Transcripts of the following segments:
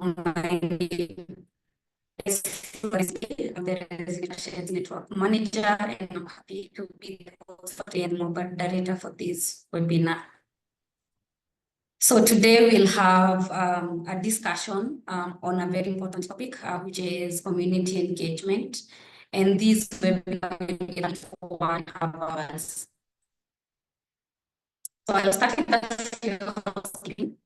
My name is the Watershed Network Manager, and I'm happy to be the host and moderator for this webinar. So today we'll have a discussion on a very important topic, which is community engagement. And this webinar will be run for 1 hour. So I'll start with the screen.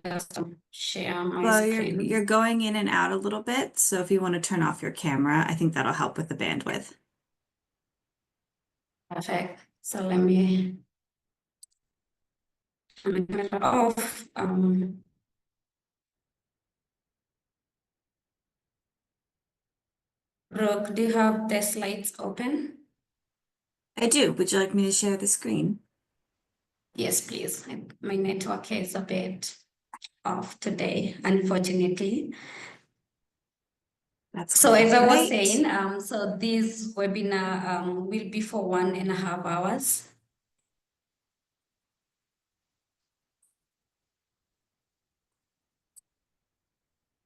Just share my Well, screen. you're going in and out a little bit, so if you want to turn off your camera, I think that'll help with the bandwidth. Perfect. So let me turn it off. Brooke, do you have the slides open? I do. Would you like me to share the screen? Yes, please. My network is a bit off today, unfortunately. So as I was saying, so this webinar will be for 1.5 hours.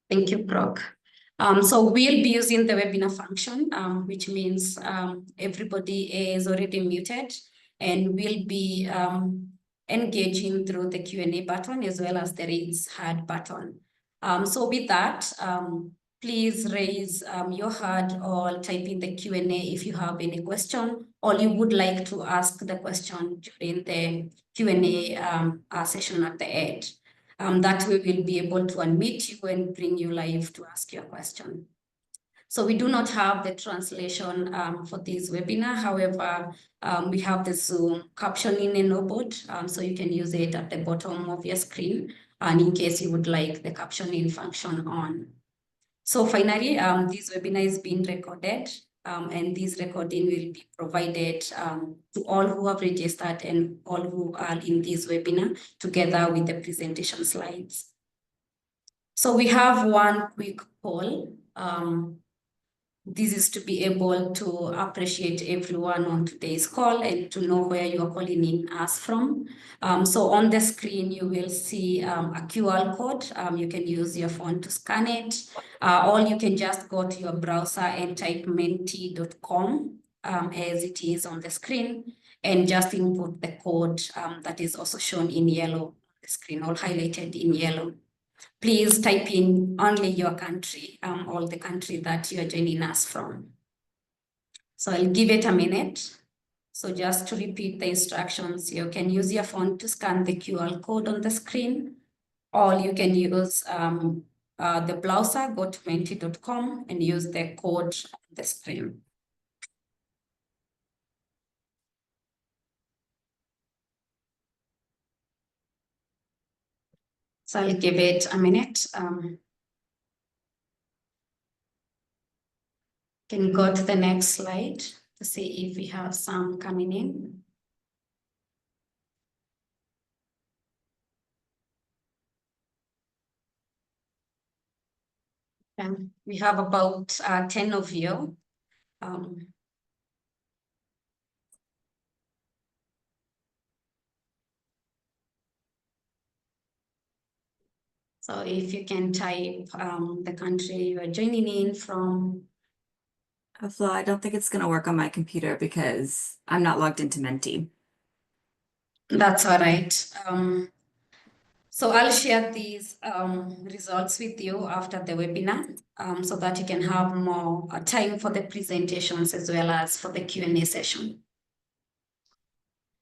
Thank you, Brooke. So we'll be using the webinar function, which means everybody is already muted, and we'll be engaging through the Q&A button as well as the raise hand button. So with that, please raise your hand or type in the Q&A if you have any question or you would like to ask the question during the Q&A session at the end. That way we'll be able to unmute you and bring you live to ask your question. So we do not have the translation for this webinar. However, we have the Zoom captioning enabled, so you can use it at the bottom of your screen, and in case you would like the captioning function on. So finally, this webinar is being recorded, and this recording will be provided to all who have registered and all who are in this webinar together with the presentation slides. So we have one quick poll. This is to be able to appreciate everyone on today's call and to know where you are calling in us from. So on the screen, you will see a QR code. You can use your phone to scan it, or you can just go to your browser and type menti.com as it is on the screen, and just input the code that is also shown in yellow on the screen or highlighted in yellow. Please type in only your country, or the country that you are joining us from. So I'll give it a minute. So just to repeat the instructions, you can use your phone to scan the QR code on the screen, or you can use the browser, go to menti.com and use the code on the screen. So I'll give it a minute. Can go to the next slide to see if we have some coming in. We have about 10 of you. So if you can type the country you are joining in from. So I don't think it's going to work on my computer because I'm not logged into Menti. That's all right. So I'll share these results with you after the webinar so that you can have more time for the presentations as well as for the Q&A session.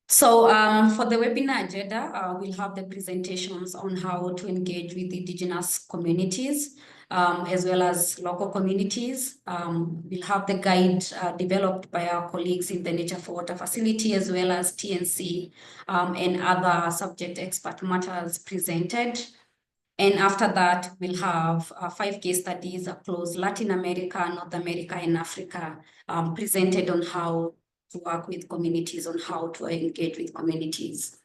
So for the webinar agenda, we'll have the presentations on how to engage with Indigenous communities as well as local communities. We'll have the guide developed by our colleagues in the Nature for Water facility as well as TNC and other subject expert matters presented. And after that, we'll have 5 case studies across Latin America, North America, and Africa presented on how to work with communities, on how to engage with communities.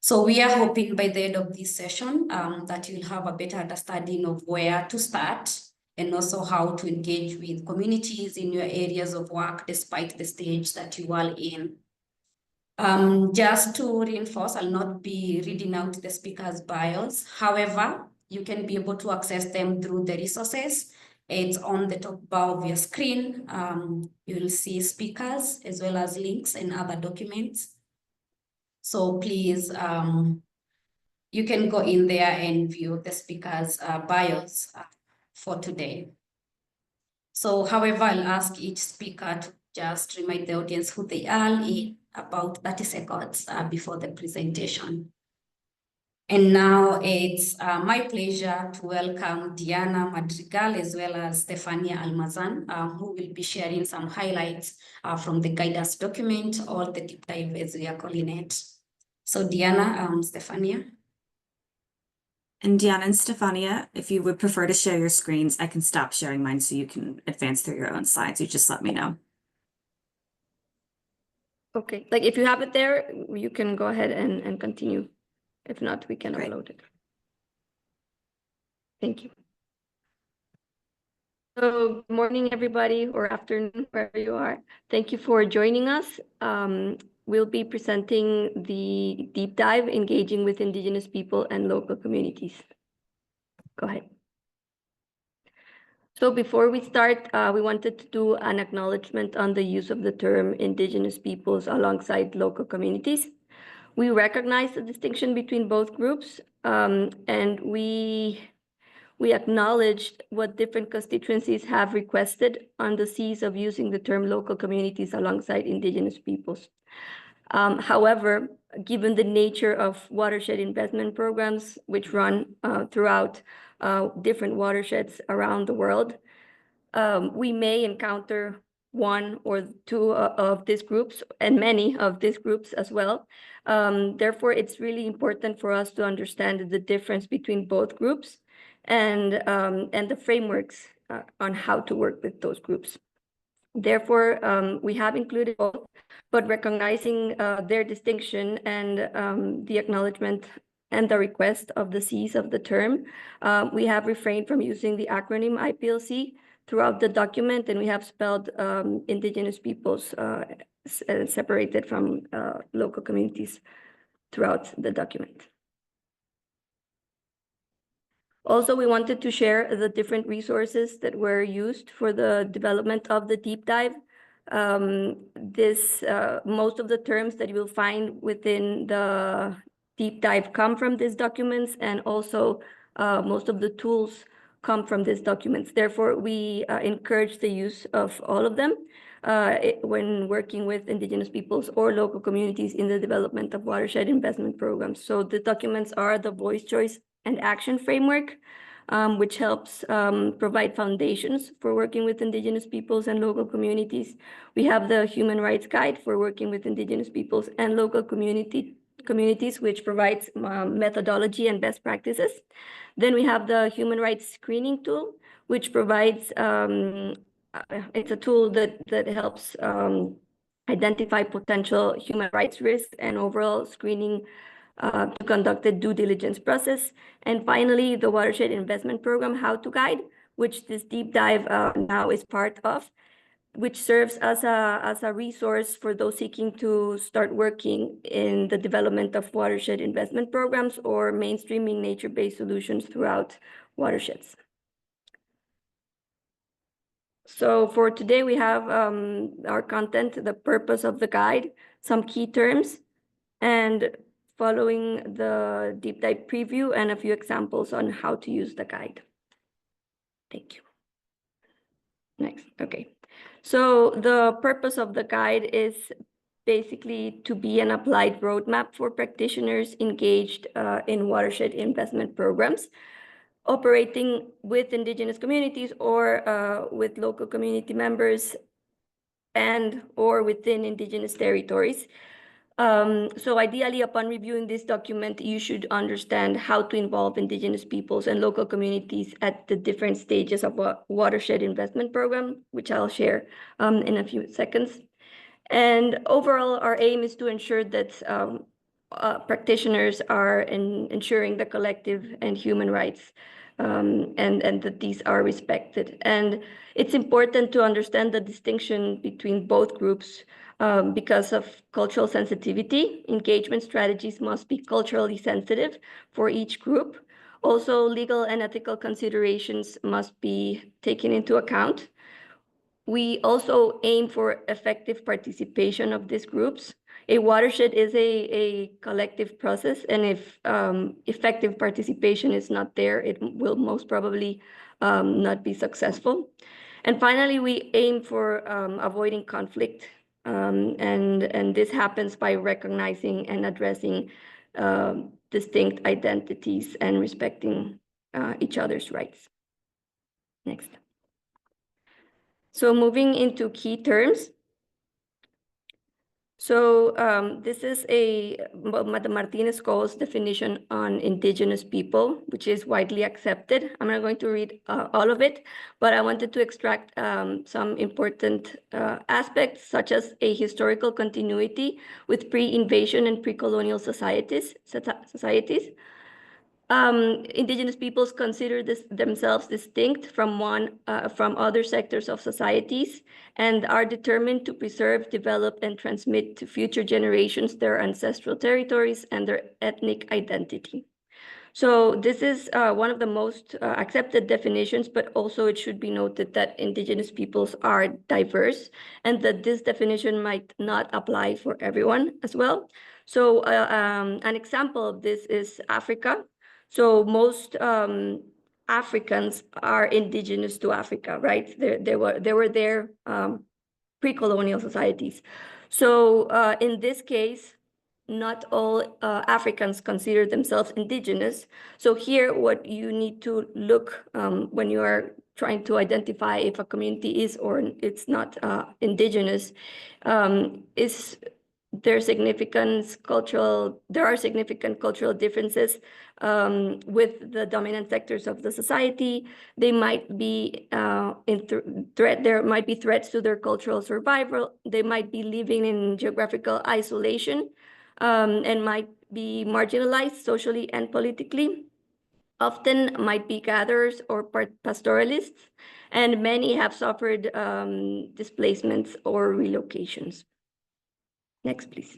So we are hoping by the end of this session that you'll have a better understanding of where to start and also how to engage with communities in your areas of work despite the stage that you are in. Just to reinforce, I'll not be reading out the speakers' bios. However, you can be able to access them through the resources. It's on the top bar of your screen. You'll see speakers as well as links and other documents. So please, you can go in there and view the speakers' bios for today. So, however, I'll ask each speaker to just remind the audience who they are in about 30 seconds before the presentation. And now it's my pleasure to welcome Diana Madrigal as well as Stefania Almazan, who will be sharing some highlights from the guidance document or the deep dive as we are calling it. So Diana, Stefania. And Diana and Stefania, if you would prefer to share your screens, I can stop sharing mine so you can advance through your own slides. You just let me know. Okay, like if you have it there, you can go ahead and continue. If not, we can upload it. Thank you. So good morning, everybody, or afternoon, wherever you are. Thank you for joining us. We'll be presenting the deep dive, engaging with Indigenous people and local communities. Go ahead. So before we start, we wanted to do an acknowledgement on the use of the term Indigenous peoples alongside local communities. We recognize the distinction between both groups, and we acknowledge what different constituencies have requested on the seas of using the term local communities alongside Indigenous peoples. However, given the nature of watershed investment programs, which run throughout different watersheds around the world, we may encounter one or two of these groups and many of these groups as well. Therefore, it's really important for us to understand the difference between both groups and the frameworks on how to work with those groups. Therefore, we have included both, but recognizing their distinction and the acknowledgement and the request of the Cs of the term, we have refrained from using the acronym IPLC throughout the document, and we have spelled Indigenous peoples separated from local communities throughout the document. Also, we wanted to share the different resources that were used for the development of the deep dive. Most of the terms that you will find within the deep dive come from these documents, and also most of the tools come from these documents. Therefore, we encourage the use of all of them when working with Indigenous peoples or local communities in the development of watershed investment programs. So the documents are the Voice, Choice, and Action Framework, which helps provide foundations for working with Indigenous peoples and local communities. We have the Human Rights Guide for working with Indigenous peoples and local communities, which provides methodology and best practices. Then we have the Human Rights Screening Tool, which provides, it's a tool that helps identify potential human rights risks and overall screening to conduct a due diligence process. And finally, the Watershed Investment Program How-To Guide, which this deep dive now is part of, which serves as a resource for those seeking to start working in the development of watershed investment programs or mainstreaming nature-based solutions throughout watersheds. So for today, we have our content, the purpose of the guide, some key terms, and following the deep dive preview and a few examples on how to use the guide. Thank you. Next, okay. So the purpose of the guide is basically to be an applied roadmap for practitioners engaged in watershed investment programs, operating with Indigenous communities or with local community members and or within Indigenous territories. So ideally, upon reviewing this document, you should understand how to involve Indigenous peoples and local communities at the different stages of a watershed investment program, which I'll share in a few seconds. And overall, our aim is to ensure that practitioners are ensuring the collective and human rights, and that these are respected. And it's important to understand the distinction between both groups because of cultural sensitivity. Engagement strategies must be culturally sensitive for each group. Also, legal and ethical considerations must be taken into account. We also aim for effective participation of these groups. A watershed is a collective process, and if effective participation is not there, it will most probably not be successful. And finally, we aim for avoiding conflict, and this happens by recognizing and addressing distinct identities and respecting each other's rights. Next. So moving into key terms. So this is the Martinez-Coles definition on Indigenous people, which is widely accepted. I'm not going to read all of it, but I wanted to extract some important aspects, such as a historical continuity with pre-invasion and pre-colonial societies. Indigenous peoples consider themselves distinct from other sectors of societies and are determined to preserve, develop, and transmit to future generations their ancestral territories and their ethnic identity. So this is one of the most accepted definitions, but also it should be noted that Indigenous peoples are diverse and that this definition might not apply for everyone as well. So an example of this is Africa. So most Africans are indigenous to Africa, right? They were there pre-colonial societies. So in this case, not all Africans consider themselves indigenous. So here, what you need to look when you are trying to identify if a community is or it's not indigenous is there are significant cultural differences with the dominant sectors of the society. They might be threat. There might be threats to their cultural survival. They might be living in geographical isolation and might be marginalized socially and politically. Often might be gatherers or pastoralists, and many have suffered displacements or relocations. Next, please.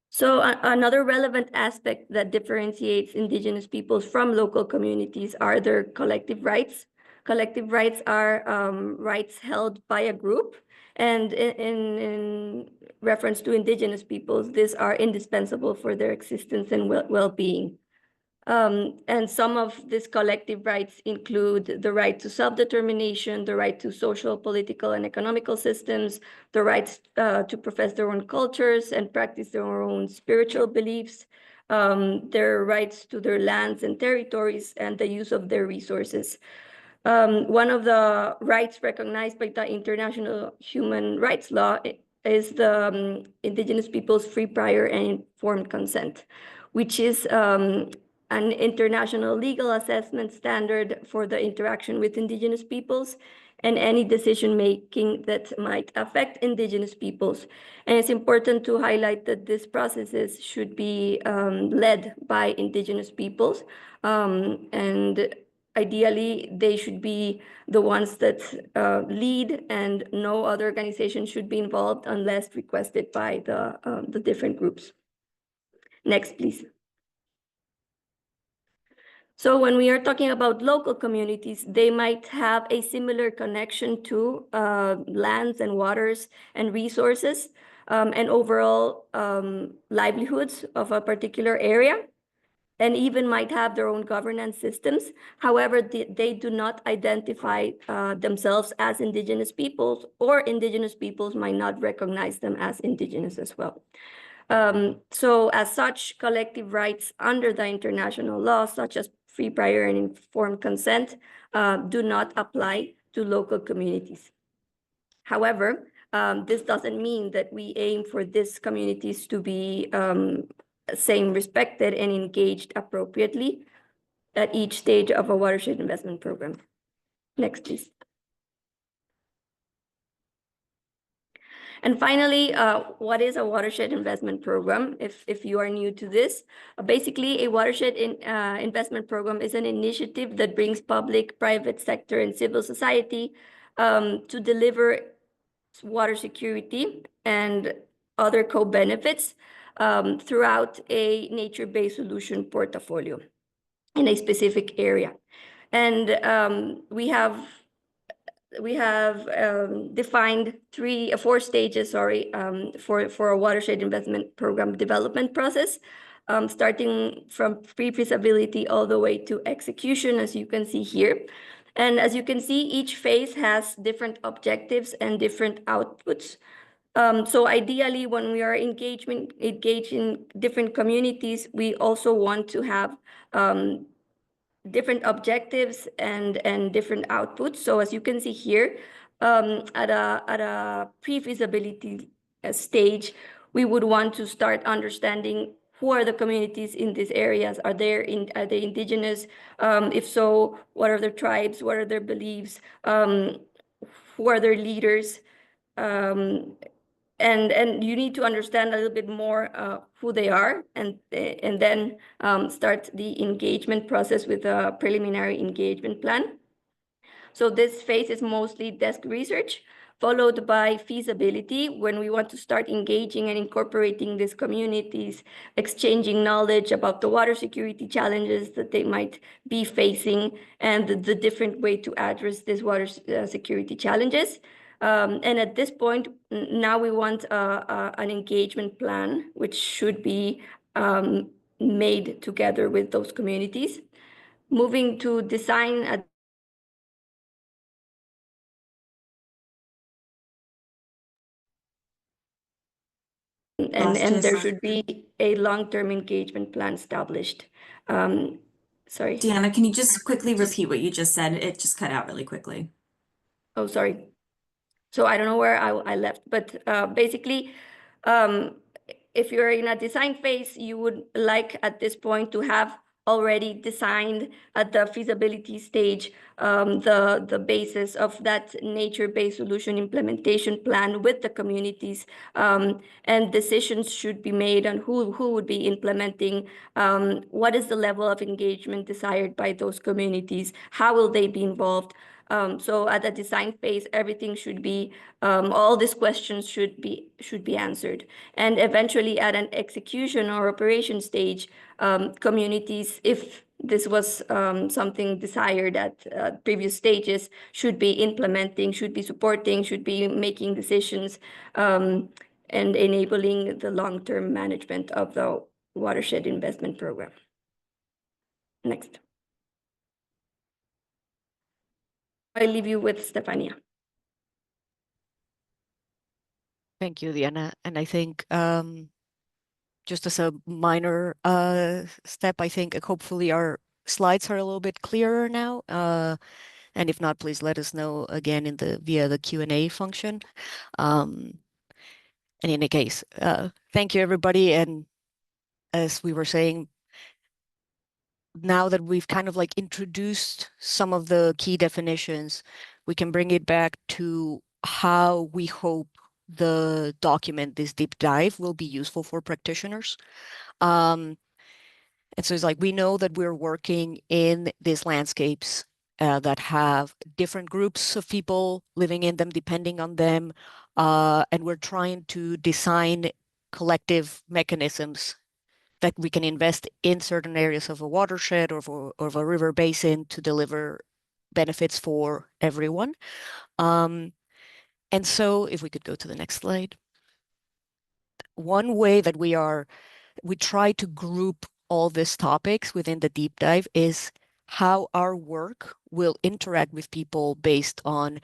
So another relevant aspect that differentiates Indigenous peoples from local communities are their collective rights. Collective rights are rights held by a group, and in reference to Indigenous peoples, these are indispensable for their existence and well-being. And some of these collective rights include the right to self-determination, the right to social, political, and economical systems, the rights to profess their own cultures and practice their own spiritual beliefs, their rights to their lands and territories, and the use of their resources. One of the rights recognized by the International Human Rights Law is the Indigenous people's free, prior, and informed consent, which is an international legal assessment standard for the interaction with Indigenous peoples and any decision-making that might affect Indigenous peoples. And it's important to highlight that these processes should be led by Indigenous peoples, and ideally, they should be the ones that lead, and no other organization should be involved unless requested by the different groups. Next, please. So when we are talking about local communities, they might have a similar connection to lands and waters and resources and overall livelihoods of a particular area, and even might have their own governance systems. However, they do not identify themselves as Indigenous peoples, or Indigenous peoples might not recognize them as Indigenous as well. So as such, collective rights under the international law, such as free, prior, and informed consent, do not apply to local communities. However, this doesn't mean that we aim for these communities to be same respected and engaged appropriately at each stage of a watershed investment program. Next, please. And finally, what is a watershed investment program? If you are new to this, basically a watershed investment program is an initiative that brings public, private sector, and civil society to deliver water security and other co-benefits throughout a nature-based solution portfolio in a specific area. And we have defined four stages, for a watershed investment program development process, starting from pre-feasibility all the way to execution, as you can see here. And as you can see, each phase has different objectives and different outputs. So ideally, when we are engaged in different communities, we also want to have different objectives and different outputs. So as you can see here, at a pre-feasibility stage, we would want to start understanding who are the communities in these areas. Are they indigenous? If so, what are their tribes? What are their beliefs? Who are their leaders? And you need to understand a little bit more who they are, and then start the engagement process with a preliminary engagement plan. So this phase is mostly desk research, followed by feasibility, when we want to start engaging and incorporating these communities, exchanging knowledge about the water security challenges that they might be facing, and the different way to address these water security challenges. And at this point, now we want an engagement plan, which should be made together with those communities. Moving to design and there should be a long-term engagement plan established. Sorry. Deanna, can you just quickly repeat what you just said? It just cut out really quickly. Oh, sorry. So I don't know where I left, but basically, if you're in a design phase, you would like at this point to have already designed at the feasibility stage the basis of that nature-based solution implementation plan with the communities, and decisions should be made on who would be implementing, what is the level of engagement desired by those communities, how will they be involved. So at the design phase, everything should be, all these questions should be answered. And eventually at an execution or operation stage, communities, if this was something desired at previous stages, should be implementing, should be supporting, should be making decisions, and enabling the long-term management of the watershed investment program. Next. I leave you with Stefania. Thank you, Diana. And I think just as a minor step, I think hopefully our slides are a little bit clearer now. And if not, please let us know again via the Q&A function. In any case, thank you, everybody. And as we were saying, now that we've kind of like introduced some of the key definitions, we can bring it back to how we hope the document, this deep dive, will be useful for practitioners. And so it's like, we know that we're working in these landscapes that have different groups of people living in them, depending on them. And we're trying to design collective mechanisms that we can invest in certain areas of a watershed or of a river basin to deliver benefits for everyone. And so if we could go to the next slide. One way that we try to group all these topics within the deep dive is how our work will interact with people based on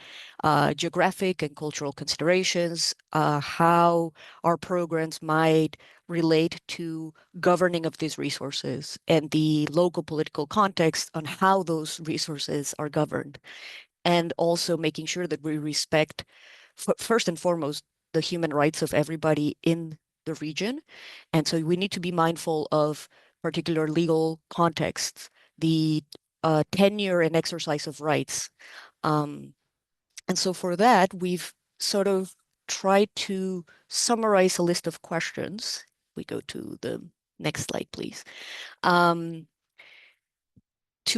geographic and cultural considerations, how our programs might relate to governing of these resources and the local political context on how those resources are governed, and also making sure that we respect, first and foremost, the human rights of everybody in the region. And so we need to be mindful of particular legal contexts, the tenure and exercise of rights. And so for that, we've sort of try to summarize a list of questions. We go to the next slide, please. To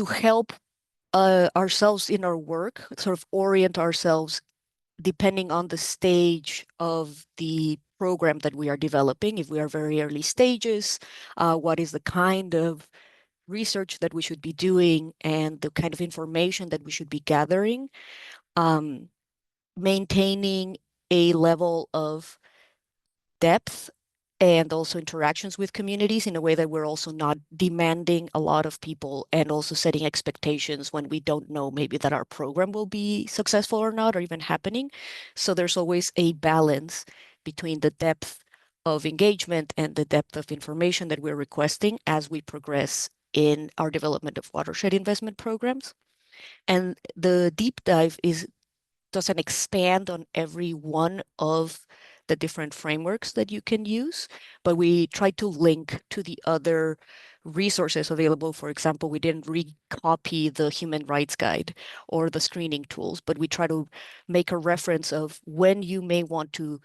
help ourselves in our work, sort of orient ourselves depending on the stage of the program that we are developing. If we are very early stages, what is the kind of research that we should be doing and the kind of information that we should be gathering, maintaining a level of depth and also interactions with communities in a way that we're also not demanding a lot of people and also setting expectations when we don't know maybe that our program will be successful or not, or even happening. So there's always a balance between the depth of engagement and the depth of information that we're requesting as we progress in our development of watershed investment programs. And the deep dive doesn't expand on every one of the different frameworks that you can use, but we try to link to the other resources available. For example, we didn't recopy the human rights guide or the screening tools, but we try to make a reference of when you may want to,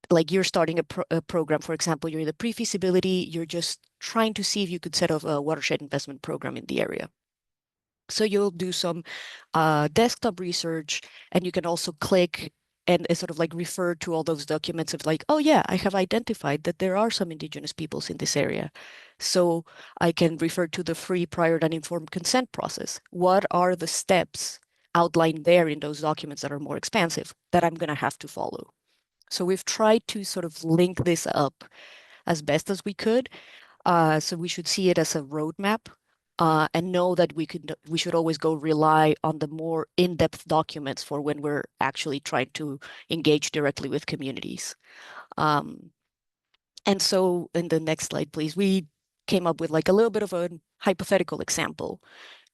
like you're starting a program, for example, you're in the pre-feasibility, you're just trying to see if you could set up a watershed investment program in the area. So you'll do some desktop research, and you can also click and sort of like refer to all those documents of like, oh yeah, I have identified that there are some indigenous peoples in this area. So I can refer to the free, prior, and informed consent process. What are the steps outlined there in those documents that are more expansive that I'm going to have to follow? So we've tried to sort of link this up as best as we could. So we should see it as a roadmap, and know that we should always go rely on the more in-depth documents for when we're actually trying to engage directly with communities. And so in the next slide, please, we came up with like a little bit of a hypothetical example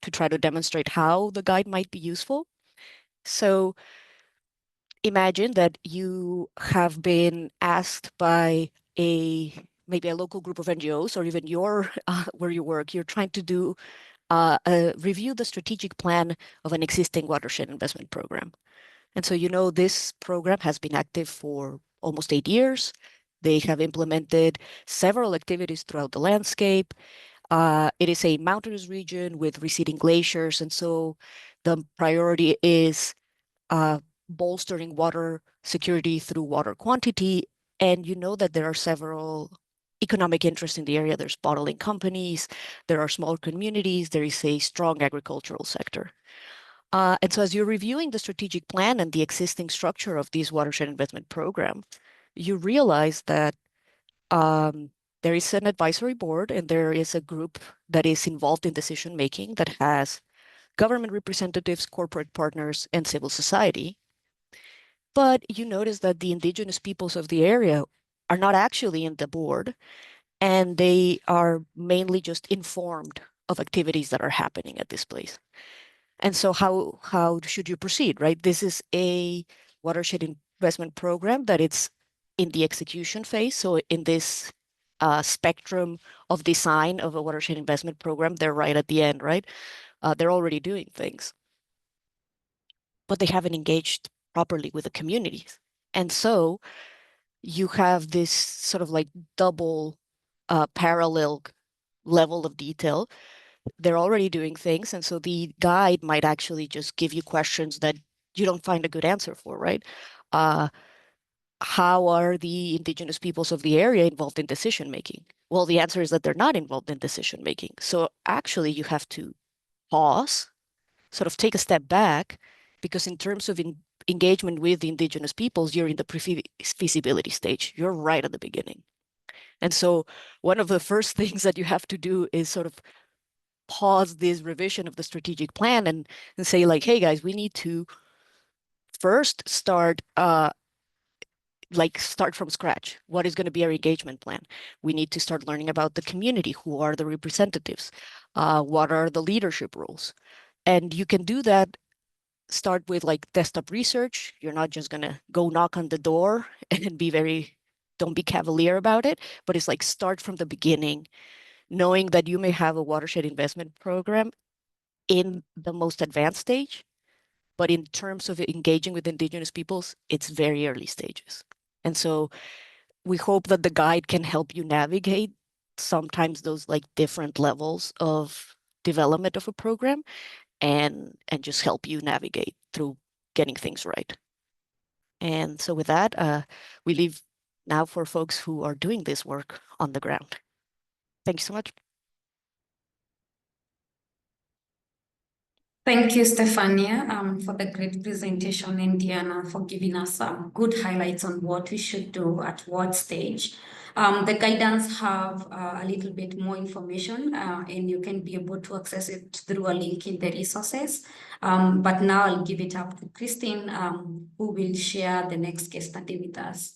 to try to demonstrate how the guide might be useful. So imagine that you have been asked by maybe a local group of NGOs, or even where you work, you're trying to do review the strategic plan of an existing watershed investment program. And so, this program has been active for almost 8 years. They have implemented several activities throughout the landscape. It is a mountainous region with receding glaciers. And so the priority is bolstering water security through water quantity. And you know that there are several economic interests in the area. There's bottling companies, there are small communities, there is a strong agricultural sector. And so as you're reviewing the strategic plan and the existing structure of this watershed investment program, you realize that there is an advisory board and there is a group that is involved in decision making that has government representatives, corporate partners, and civil society. But you notice that the indigenous peoples of the area are not actually in the board, and they are mainly just informed of activities that are happening at this place. And so how should you proceed, right? This is a watershed investment program that it's in the execution phase. So in this spectrum of design of a watershed investment program, they're right at the end, right? They're already doing things, but they haven't engaged properly with the communities. And so you have this sort of like double parallel level of detail. They're already doing things. And so the guide might actually just give you questions that you don't find a good answer for, right? How are the indigenous peoples of the area involved in decision making? Well, the answer is that they're not involved in decision making. So actually you have to pause, sort of take a step back, because in terms of engagement with the indigenous peoples, you're in the pre-feasibility stage. You're right at the beginning. And so one of the first things that you have to do is sort of pause this revision of the strategic plan and say like, hey guys, we need to first start from scratch. What is going to be our engagement plan? We need to start learning about the community. Who are the representatives? What are the leadership roles? And you can do that. Start with like desktop research. You're not just going to go knock on the door and don't be cavalier about it, but it's like start from the beginning, knowing that you may have a watershed investment program in the most advanced stage, But in terms of engaging with Indigenous peoples, it's very early stages. And so we hope that the guide can help you navigate sometimes those like different levels of development of a program and just help you navigate through getting things right. And so with that, we leave now for folks who are doing this work on the ground. Thank you so much. Thank you, Stefania, for the great presentation, and Diana for giving us some good highlights on what we should do at what stage. The guidance have a little bit more information, and you can be able to access it through a link in the resources. But now I'll give it up to Christine, who will share the next case study with us.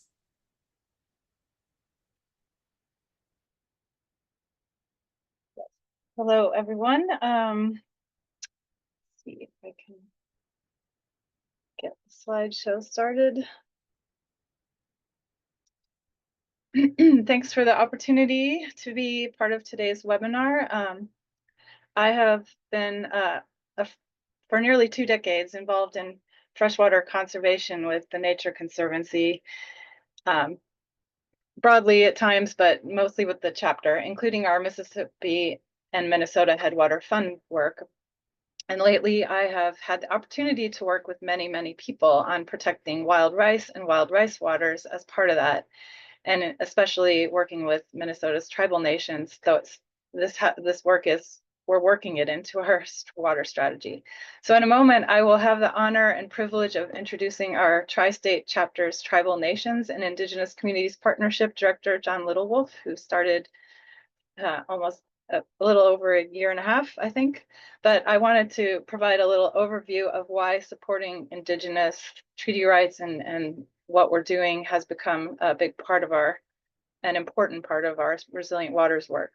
Hello, everyone. See if I can get the slideshow started. Thanks for the opportunity to be part of today's webinar. I have been for nearly 2 decades involved in freshwater conservation with the Nature Conservancy, broadly at times, but mostly with the chapter, including our Mississippi and Minnesota Headwater Fund work. And lately, I have had the opportunity to work with many, many people on protecting wild rice and wild rice waters as part of that, and especially working with Minnesota's tribal nations. So this work is, we're working it into our water strategy. So in a moment, I will have the honor and privilege of introducing our Tri-State Chapter's Tribal Nations and Indigenous Communities Partnership Director, John Littlewolf, who started almost a little over a year and a half, I think. But I wanted to provide a little overview of why supporting Indigenous treaty rights and what we're doing has become a big part of an important part of our Resilient Waters work.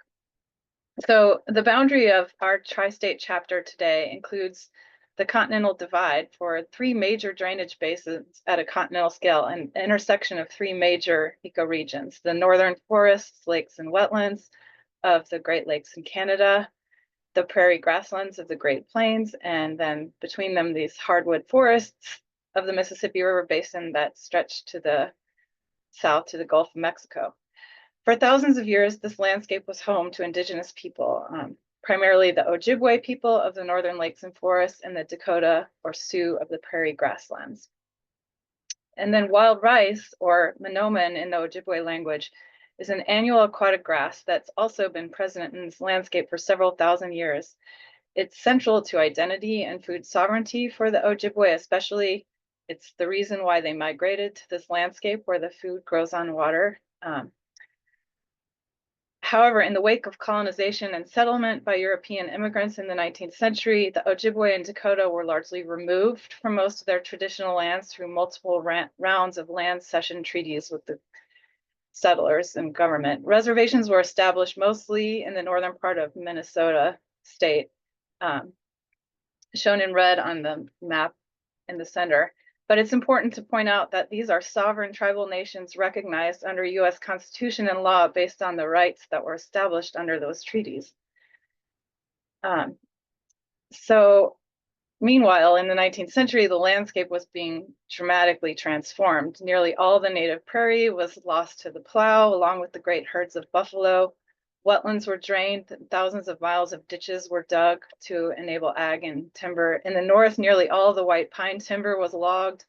So the boundary of our Tri-State chapter today includes the Continental Divide for 3 major drainage basins at a continental scale, an intersection of 3 major ecoregions: the northern forests, lakes, and wetlands of the Great Lakes in Canada, the prairie grasslands of the Great Plains, and then between them, these hardwood forests of the Mississippi River Basin that stretch to the south to the Gulf of Mexico. For thousands of years, this landscape was home to Indigenous people, primarily the Ojibwe people of the northern lakes and forests, and the Dakota or Sioux of the prairie grasslands. And then wild rice, or monomen in the Ojibwe language, is an annual aquatic grass that's also been present in this landscape for several thousand years. It's central to identity and food sovereignty for the Ojibwe, especially. It's the reason why they migrated to this landscape where the food grows on water. However, in the wake of colonization and settlement by European immigrants in the 19th century, the Ojibwe and Dakota were largely removed from most of their traditional lands through multiple rounds of land cession treaties with the settlers and government. Reservations were established mostly in the northern part of Minnesota state, shown in red on the map in the center. But it's important to point out that these are sovereign tribal nations recognized under US Constitution and law based on the rights that were established under those treaties. Meanwhile, in the 19th century, the landscape was being dramatically transformed. Nearly all the native prairie was lost to the plow, along with the great herds of buffalo. Wetlands were drained, thousands of miles of ditches were dug to enable ag and timber. In the north, nearly all of the white pine timber was logged,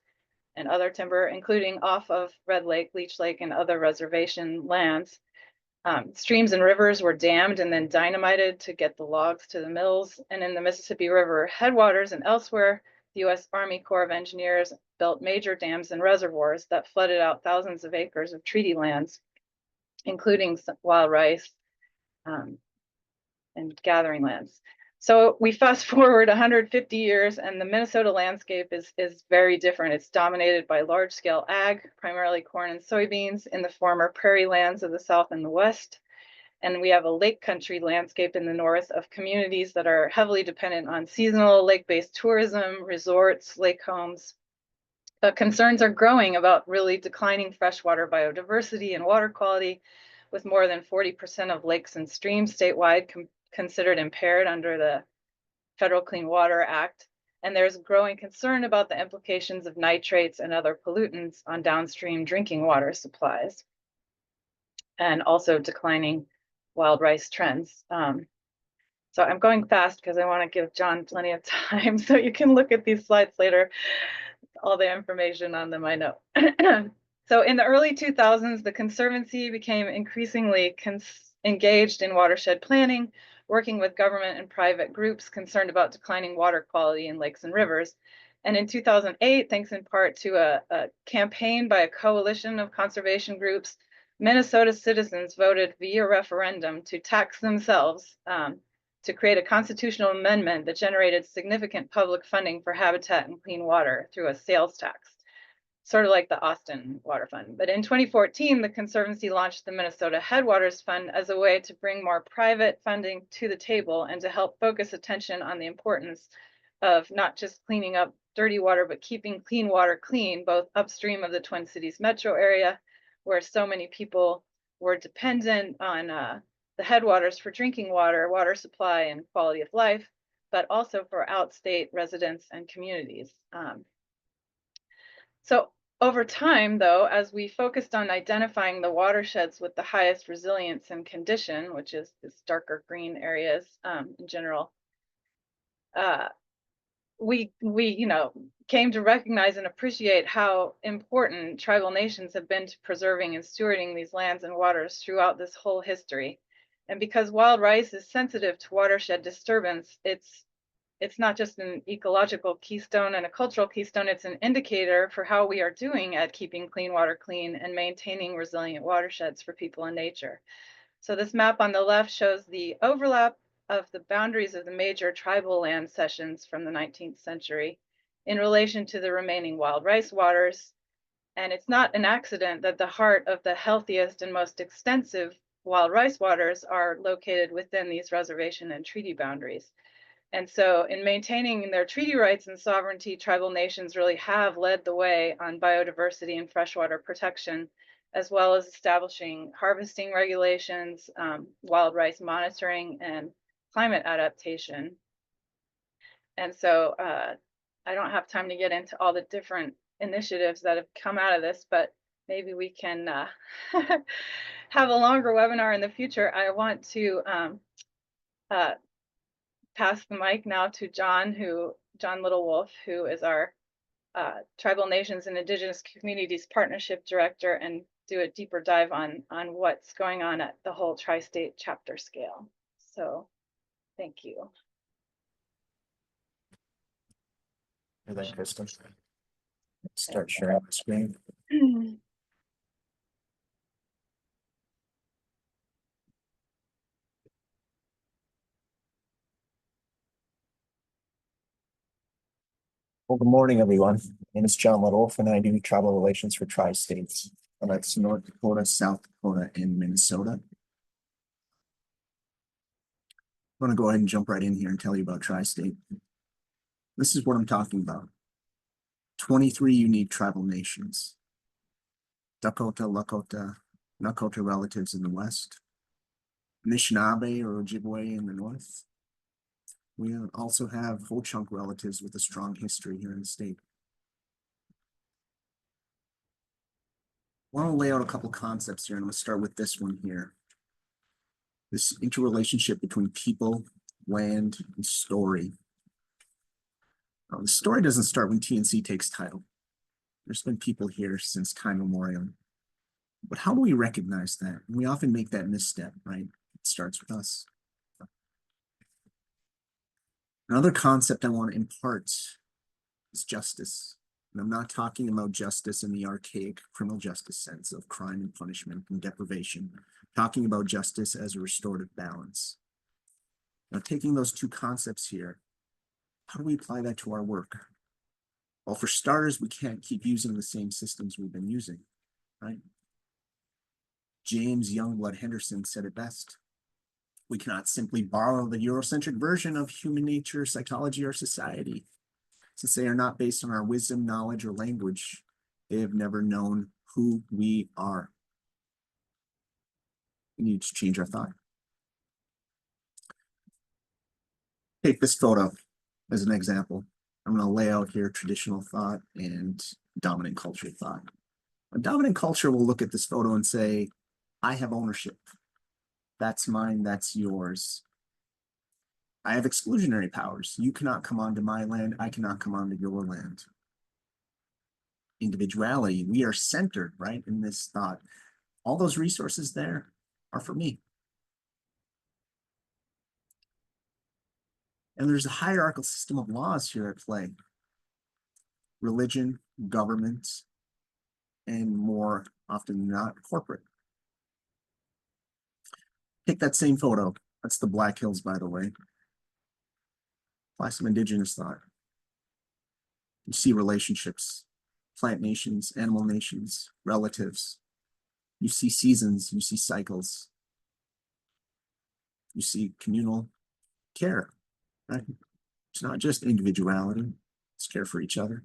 and other timber, including off of Red Lake, Leech Lake, and other reservation lands. Streams and rivers were dammed and then dynamited to get the logs to the mills. And in the Mississippi River headwaters and elsewhere, the US Army Corps of Engineers built major dams and reservoirs that flooded out thousands of acres of treaty lands, including wild rice and gathering lands. So we fast forward 150 years and the Minnesota landscape is very different. It's dominated by large scale ag, primarily corn and soybeans in the former prairie lands of the South and the West. And we have a lake country landscape in the north of communities that are heavily dependent on seasonal lake-based tourism, resorts, lake homes. But concerns are growing about really declining freshwater biodiversity and water quality, with more than 40% of lakes and streams statewide considered impaired under the Federal Clean Water Act. and there's growing concern about the implications of nitrates and other pollutants on downstream drinking water supplies, and also declining wild rice trends. So I'm going fast because I want to give John plenty of time so you can look at these slides later. All the information on them, I know. So in the early 2000s, the Conservancy became increasingly engaged in watershed planning, working with government and private groups concerned about declining water quality in lakes and rivers. And in 2008, thanks in part to a campaign by a coalition of conservation groups, Minnesota citizens voted via referendum to tax themselves to create a constitutional amendment that generated significant public funding for habitat and clean water through a sales tax, sort of like the Austin Water Fund. But in 2014, the Conservancy launched the Minnesota Headwaters Fund as a way to bring more private funding to the table and to help focus attention on the importance of not just cleaning up dirty water, but keeping clean water clean, both upstream of the Twin Cities metro area, where so many people were dependent on the headwaters for drinking water, water supply, and quality of life, but also for outstate residents and communities. So over time, though, as we focused on identifying the watersheds with the highest resilience and condition, which is this darker green areas in general, we came to recognize and appreciate how important tribal nations have been to preserving and stewarding these lands and waters throughout this whole history. And because wild rice is sensitive to watershed disturbance, it's not just an ecological keystone and a cultural keystone, it's an indicator for how we are doing at keeping clean water clean and maintaining resilient watersheds for people and nature. So this map on the left shows the overlap of the boundaries of the major tribal land cessions from the 19th century in relation to the remaining wild rice waters. And it's not an accident that the heart of the healthiest and most extensive wild rice waters are located within these reservation and treaty boundaries. And so in maintaining their treaty rights and sovereignty, tribal nations really have led the way on biodiversity and freshwater protection, as well as establishing harvesting regulations, wild rice monitoring, and climate adaptation. And so I don't have time to get into all the different initiatives that have come out of this, but maybe we can have a longer webinar in the future. I want to pass the mic now to John Littlewolf, who is our Tribal Nations and Indigenous Communities Partnership Director, and do a deeper dive on what's going on at the whole tri-state chapter scale. So thank you. And then Kristen, start sharing the screen. Well, good morning, everyone. My name is John Littlewolf, and I do tribal relations for Tri-States. And that's North Dakota, South Dakota, and Minnesota. I'm going to go ahead and jump right in here and tell you about Tri-State. This is what I'm talking about. 23 unique tribal nations. Dakota, Lakota, Nakota relatives in the west. Anishinaabe or Ojibwe in the north. We also have Ho Chunk relatives with a strong history here in the state. I want to lay out a couple concepts here, and I'm going to start with this one here. This interrelationship between people, land, and story. Now, the story doesn't start when TNC takes title. There's been people here since time immemorial. But how do we recognize that? And we often make that misstep, right? It starts with us. Another concept I want to impart is justice. And I'm not talking about justice in the archaic criminal justice sense of crime and punishment and deprivation. I'm talking about justice as a restorative balance. Now, taking those two concepts here, how do we apply that to our work? Well, for starters, we can't keep using the same systems we've been using, right? James Youngblood Henderson said it best. We cannot simply borrow the Eurocentric version of human nature, psychology, or society. Since they are not based on our wisdom, knowledge, or language, they have never known who we are. We need to change our thought. Take this photo as an example. I'm going to lay out here traditional thought and dominant culture thought. A dominant culture will look at this photo and say, I have ownership. That's mine, that's yours. I have exclusionary powers. You cannot come onto my land, I cannot come onto your land. Individuality, we are centered, right, in this thought. All those resources there are for me. And there's a hierarchical system of laws here at play. Religion, government, and more often than not, corporate. Take that same photo. That's the Black Hills, by the way. Apply some indigenous thought. You see relationships, plant nations, animal nations, relatives. You see seasons, you see cycles. You see communal care, right? It's not just individuality, it's care for each other.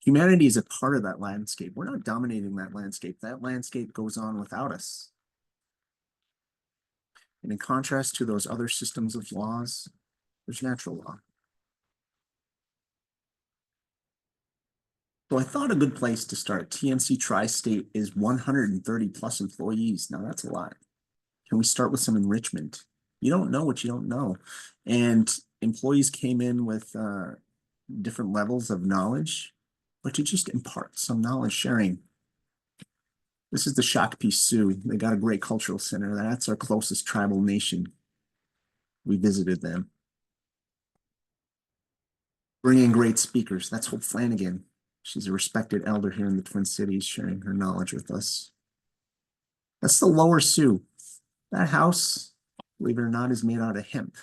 Humanity is a part of that landscape. We're not dominating that landscape. That landscape goes on without us. And in contrast to those other systems of laws, there's natural law. So I thought a good place to start. TNC Tri-State is 130 plus employees. Now that's a lot. Can we start with some enrichment? You don't know what you don't know. And employees came in with different levels of knowledge, but to just impart some knowledge sharing. This is the Shakopee Sioux. They got a great cultural center. That's our closest tribal nation. We visited them. Bring in great speakers. That's Hope Flanagan. She's a respected elder here in the Twin Cities, sharing her knowledge with us. That's the Lower Sioux. That house, believe it or not, is made out of hemp.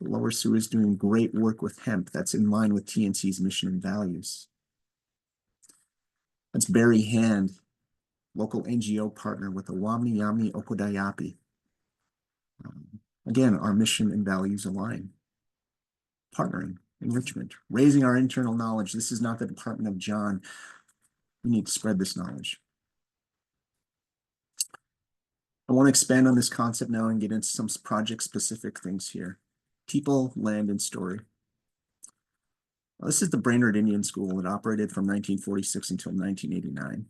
The Lower Sioux is doing great work with hemp. That's in line with TNC's mission and values. That's Barry Hand, local NGO partner with the Wamni Yamni Okodayapi. Again, our mission and values align. Partnering, enrichment, raising our internal knowledge. This is not the Department of John. We need to spread this knowledge. I want to expand on this concept now and get into some project-specific things here. People, land, and story. Well, this is the Brainerd Indian School. It operated from 1946 until 1989.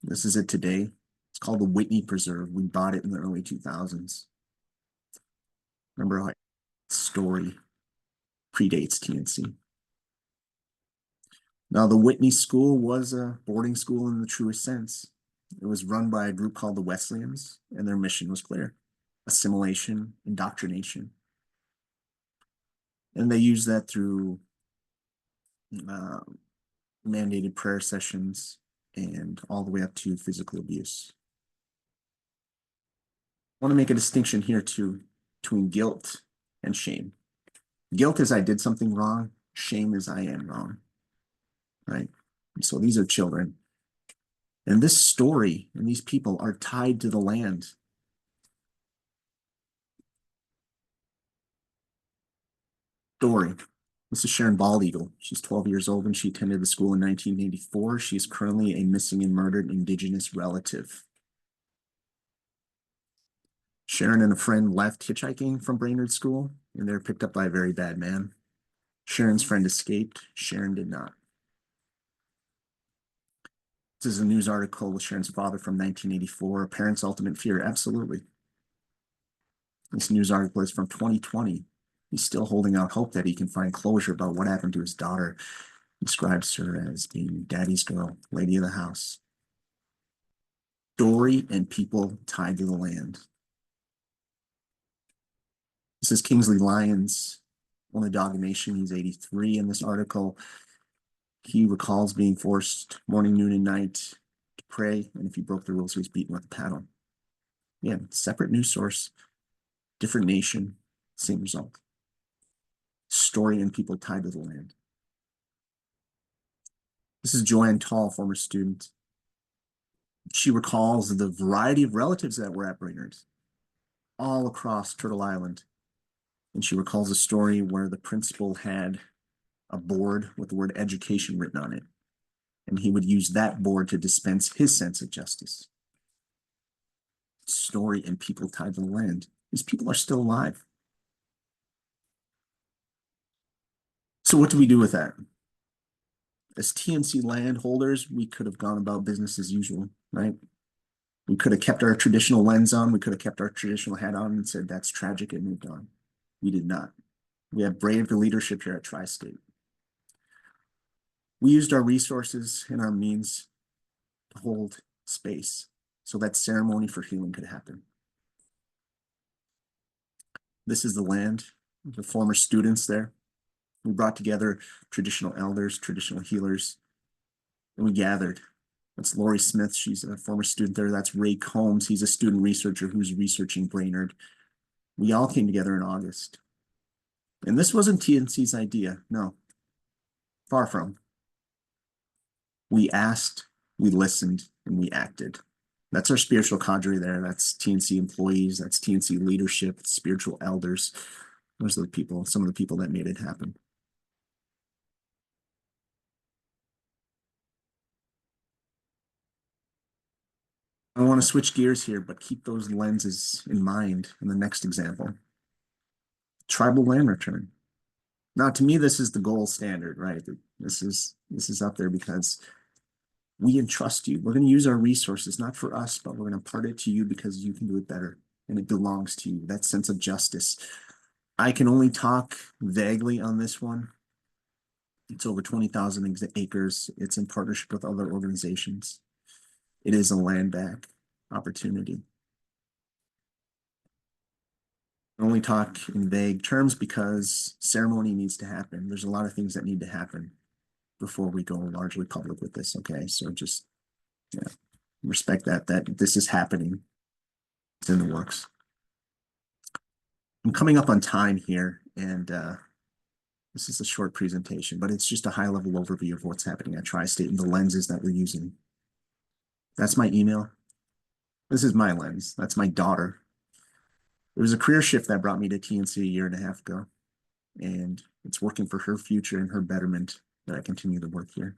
This is it today. It's called the Whitney Preserve. We bought it in the early 2000s. Remember how story predates TNC. Now, the Whitney School was a boarding school in the truest sense. It was run by a group called the Wesleyans, and their mission was clear: assimilation, indoctrination. And they used that through mandated prayer sessions and all the way up to physical abuse. I want to make a distinction here too between guilt and shame. Guilt is I did something wrong. Shame is I am wrong, right? And so these are children. And this story and these people are tied to the land. Story. This is Sharon Bald Eagle. She's 12 years old and she attended the school in 1984. She's currently a missing and murdered Indigenous relative. Sharon and a friend left hitchhiking from Brainerd School and they were picked up by a very bad man. Sharon's friend escaped. Sharon did not. This is a news article with Sharon's father from 1984. A parent's ultimate fear. Absolutely. This news article is from 2020. He's still holding out hope that he can find closure about what happened to his daughter. He describes her as being daddy's girl, lady of the house. Story and people tied to the land. This is Kingsley Lyons, Onondaga Nation. He's 83 in this article. He recalls being forced morning, noon, and night to pray, and if he broke the rules, he was beaten with a paddle. Yeah, separate news source, different nation, same result. Story and people tied to the land. This is Joanne Tall, former student. She recalls the variety of relatives that were at Brainerd, all across Turtle Island. And she recalls a story where the principal had a board with the word education written on it. And he would use that board to dispense his sense of justice. Story and people tied to the land. These people are still alive. So what do we do with that? As TNC landholders, we could have gone about business as usual, right? We could have kept our traditional lens on. We could have kept our traditional hat on and said, that's tragic, and moved on. We did not. We have brave leadership here at Tri-State. We used our resources and our means to hold space so that ceremony for healing could happen. This is the land, the former students there. We brought together traditional elders, traditional healers, and we gathered. That's Lori Smith. She's a former student there. That's Ray Combs. He's a student researcher who's researching Brainerd. We all came together in August. And this wasn't TNC's idea. No, far from. We asked, we listened, and we acted. That's our spiritual cadre there. That's TNC employees. That's TNC leadership, spiritual elders. Those are the people, some of the people that made it happen. I want to switch gears here, but keep those lenses in mind in the next example. Tribal land return. Now, to me, this is the gold standard, right? This is up there because we entrust you. We're going to use our resources, not for us, but we're going to impart it to you because you can do it better and it belongs to you. That sense of justice. I can only talk vaguely on this one. It's over 20,000 acres. It's in partnership with other organizations. It is a land back opportunity. I only talk in vague terms because ceremony needs to happen. There's a lot of things that need to happen before we go largely public with this. Okay, so just respect that this is happening. It's in the works. I'm coming up on time here, and this is a short presentation, but it's just a high-level overview of what's happening at Tri-State and the lenses that we're using. That's my email. This is my lens. That's my daughter. It was a career shift that brought me to TNC a year and a half ago, and it's working for her future and her betterment that I continue to work here.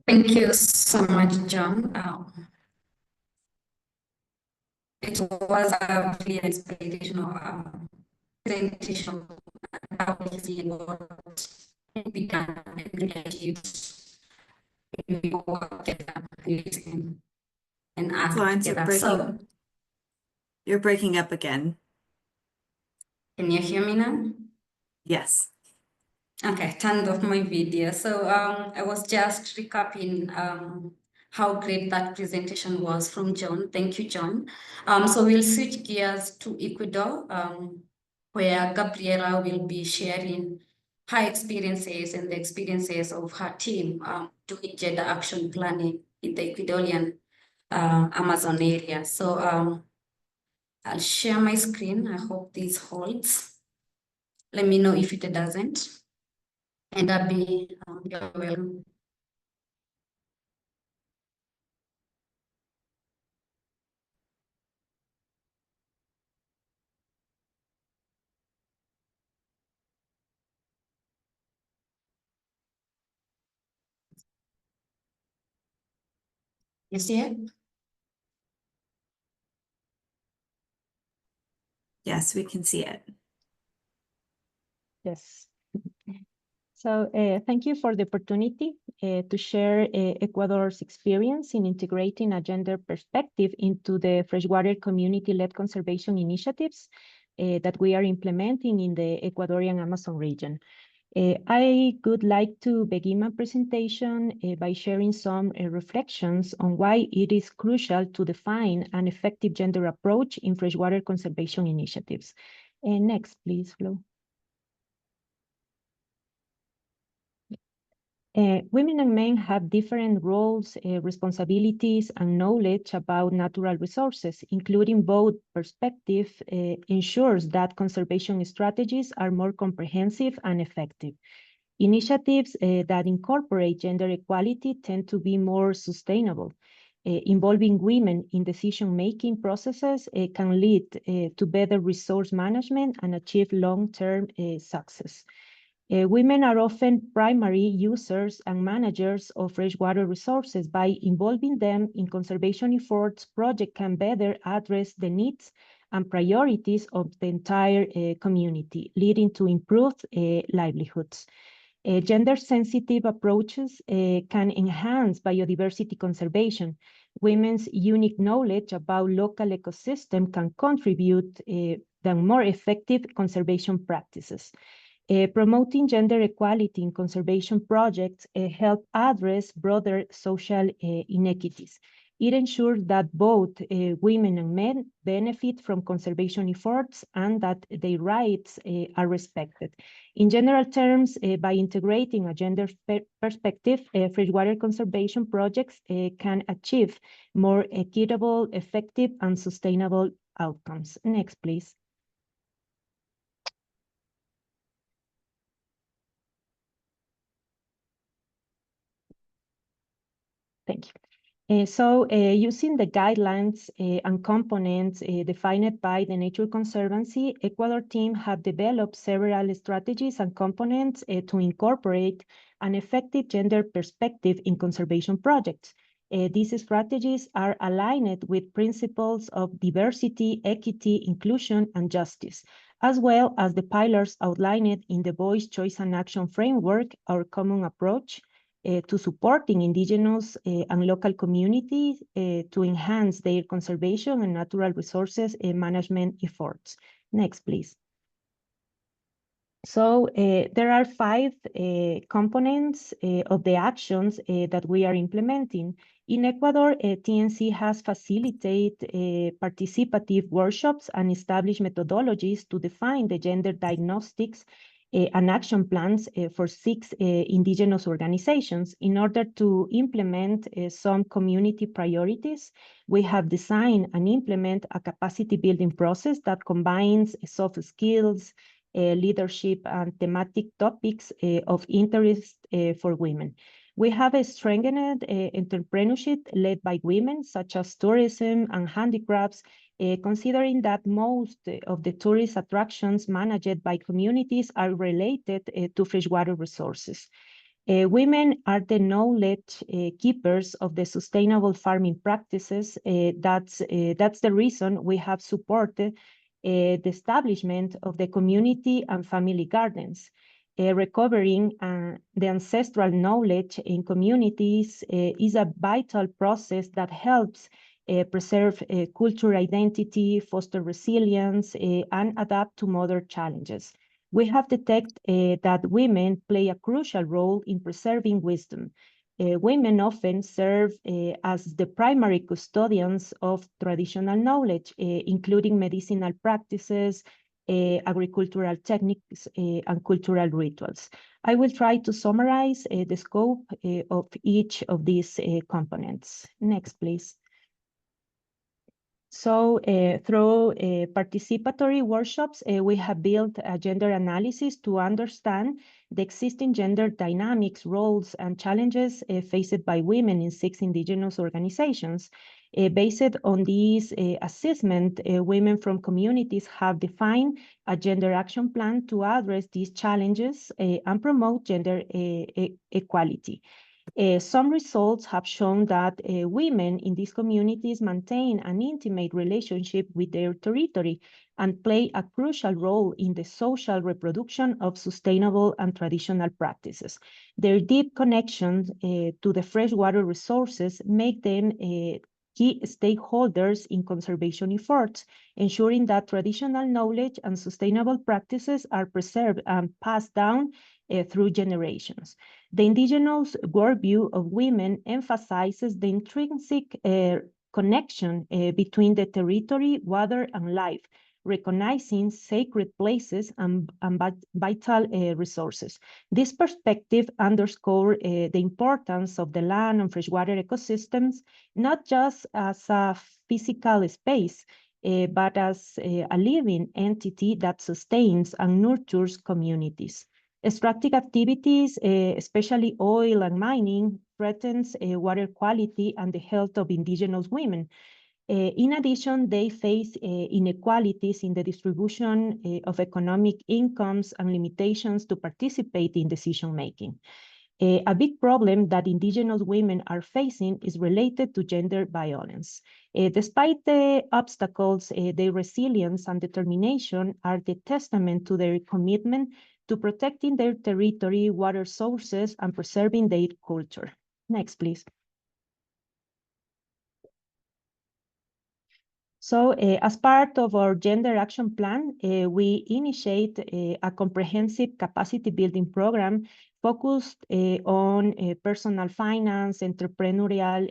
Thank you so much, John. It was a really inspirational presentation about what can be done and achieved if we work together, listen, and act Florence, together. you're breaking up again. Can you hear me now? Yes. Okay, turned off my video. So I was just recapping how great that presentation was from John. Thank you, John. So we'll switch gears to Ecuador, where Gabriela will be sharing her experiences and the experiences of her team doing gender action planning in the Ecuadorian Amazon area. So I'll share my screen. I hope this holds. Let me know if it doesn't. And Abby, you're welcome. You see it? Yes, we can see it. Yes. So thank you for the opportunity to share Ecuador's experience in integrating a gender perspective into the freshwater community-led conservation initiatives that we are implementing in the Ecuadorian Amazon region. I would like to begin my presentation by sharing some reflections on why it is crucial to define an effective gender approach in freshwater conservation initiatives. Next, please, Flo. Women and men have different roles, responsibilities, and knowledge about natural resources, including both perspective ensures that conservation strategies are more comprehensive and effective. Initiatives that incorporate gender equality tend to be more sustainable. Involving women in decision-making processes can lead to better resource management and achieve long-term success. Women are often primary users and managers of freshwater resources. By involving them in conservation efforts, projects can better address the needs and priorities of the entire community, leading to improved livelihoods. Gender-sensitive approaches can enhance biodiversity conservation. Women's unique knowledge about local ecosystem can contribute to more effective conservation practices. Promoting gender equality in conservation projects help address broader social inequities. It ensures that both women and men benefit from conservation efforts and that their rights are respected. In general terms, by integrating a gender perspective, freshwater conservation projects can achieve more equitable, effective, and sustainable outcomes. Next, please. Thank you. Using the guidelines and components defined by the Nature Conservancy, Ecuador team have developed several strategies and components to incorporate an effective gender perspective in conservation projects. These strategies are aligned with principles of diversity, equity, inclusion, and justice, as well as the pillars outlined in the Voice, Choice, and Action Framework, our common approach to supporting indigenous and local communities to enhance their conservation and natural resources management efforts. Next, please. So there are 5 components of the actions that we are implementing. In Ecuador, TNC has facilitated participative workshops and established methodologies to define the gender diagnostics and action plans for 6 indigenous organizations. In order to implement some community priorities, we have designed and implement a capacity building process that combines soft skills, leadership, and thematic topics of interest for women. We have a strengthened entrepreneurship led by women, such as tourism and handicrafts, considering that most of the tourist attractions managed by communities are related to freshwater resources. Women are the knowledge keepers of the sustainable farming practices. That's the reason we have supported the establishment of the community and family gardens. Recovering the ancestral knowledge in communities is a vital process that helps preserve cultural identity, foster resilience, and adapt to modern challenges. We have detected that women play a crucial role in preserving wisdom. Women often serve as the primary custodians of traditional knowledge, including medicinal practices, agricultural techniques, and cultural rituals. I will try to summarize the scope of each of these components. Next, please. So through participatory workshops, we have built a gender analysis to understand the existing gender dynamics, roles, and challenges faced by women in 6 indigenous organizations. Based on this assessment, women from communities have defined a gender action plan to address these challenges and promote gender equality. Some results have shown that women in these communities maintain an intimate relationship with their territory and play a crucial role in the social reproduction of sustainable and traditional practices. Their deep connection to the freshwater resources make them key stakeholders in conservation efforts, ensuring that traditional knowledge and sustainable practices are preserved and passed down through generations. The indigenous worldview of women emphasizes the intrinsic connection between the territory, water, and life, recognizing sacred places and vital resources. This perspective underscores the importance of the land and freshwater ecosystems, not just as a physical space, but as a living entity that sustains and nurtures communities. Extractive activities, especially oil and mining, threatens water quality and the health of indigenous women. In addition, they face inequalities in the distribution of economic incomes and limitations to participate in decision-making. A big problem that Indigenous women are facing is related to gender violence. Despite the obstacles, their resilience and determination are the testament to their commitment to protecting their territory, water sources, and preserving their culture. Next, please. So as part of our gender action plan, we initiate a comprehensive capacity building program focused on personal finance, entrepreneurial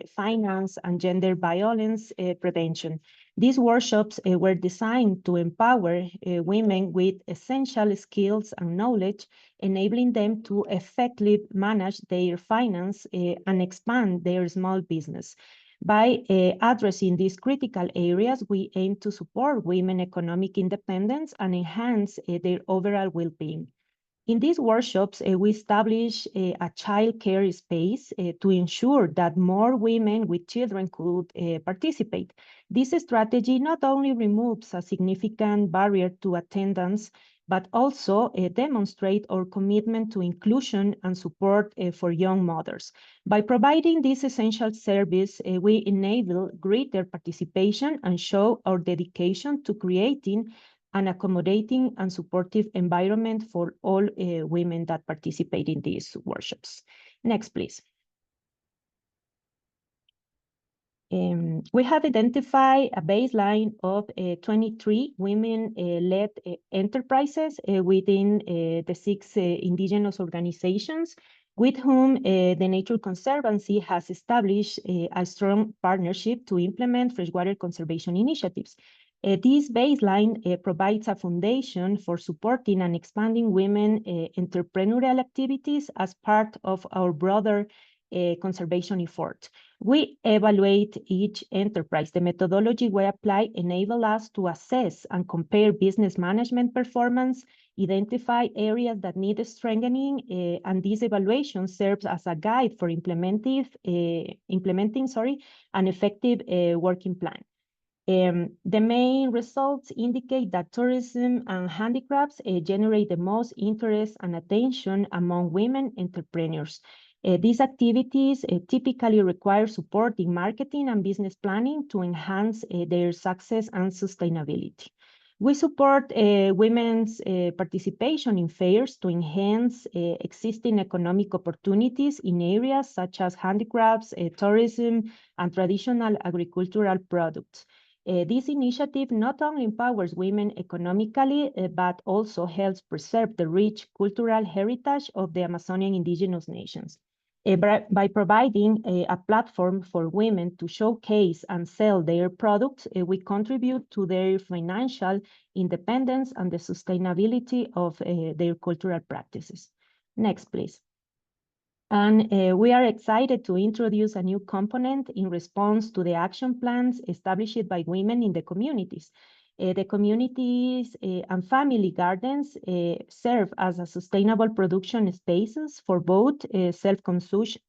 finance, and gender violence prevention. These workshops were designed to empower women with essential skills and knowledge, enabling them to effectively manage their finance and expand their small business. By addressing these critical areas, we aim to support women economic independence and enhance their overall well-being. In these workshops, we establish a child care space to ensure that more women with children could participate. This strategy not only removes a significant barrier to attendance, but also demonstrate our commitment to inclusion and support for young mothers. By providing this essential service, we enable greater participation and show our dedication to creating an accommodating and supportive environment for all women that participate in these workshops. Next, please. We have identified a baseline of 23 women-led enterprises within the 6 Indigenous organizations with whom the Nature Conservancy has established a strong partnership to implement freshwater conservation initiatives. This baseline provides a foundation for supporting and expanding women entrepreneurial activities as part of our broader conservation effort. We evaluate each enterprise. The methodology we apply enables us to assess and compare business management performance, identify areas that need strengthening, and this evaluation serves as a guide for implementing an effective working plan. The main results indicate that tourism and handicrafts generate the most interest and attention among women entrepreneurs. These activities typically require support in marketing and business planning to enhance their success and sustainability. We support women's participation in fairs to enhance existing economic opportunities in areas such as handicrafts, tourism, and traditional agricultural products. This initiative not only empowers women economically, but also helps preserve the rich cultural heritage of the Amazonian indigenous nations. By providing a platform for women to showcase and sell their products, we contribute to their financial independence and the sustainability of their cultural practices. Next, please. And we are excited to introduce a new component in response to the action plans established by women in the communities. The communities and family gardens serve as a sustainable production spaces for both self-consumption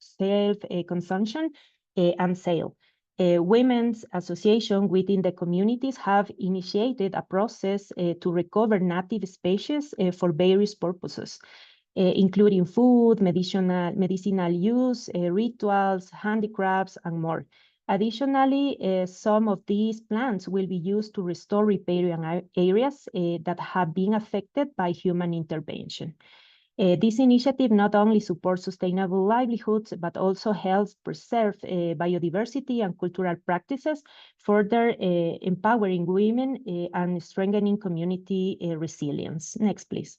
and sale. Women's association within the communities have initiated a process to recover native species for various purposes, including food, medicinal use, rituals, handicrafts, and more. Additionally, some of these plants will be used to restore riparian areas that have been affected by human intervention. This initiative not only supports sustainable livelihoods, but also helps preserve biodiversity and cultural practices, further empowering women and strengthening community resilience. Next, please.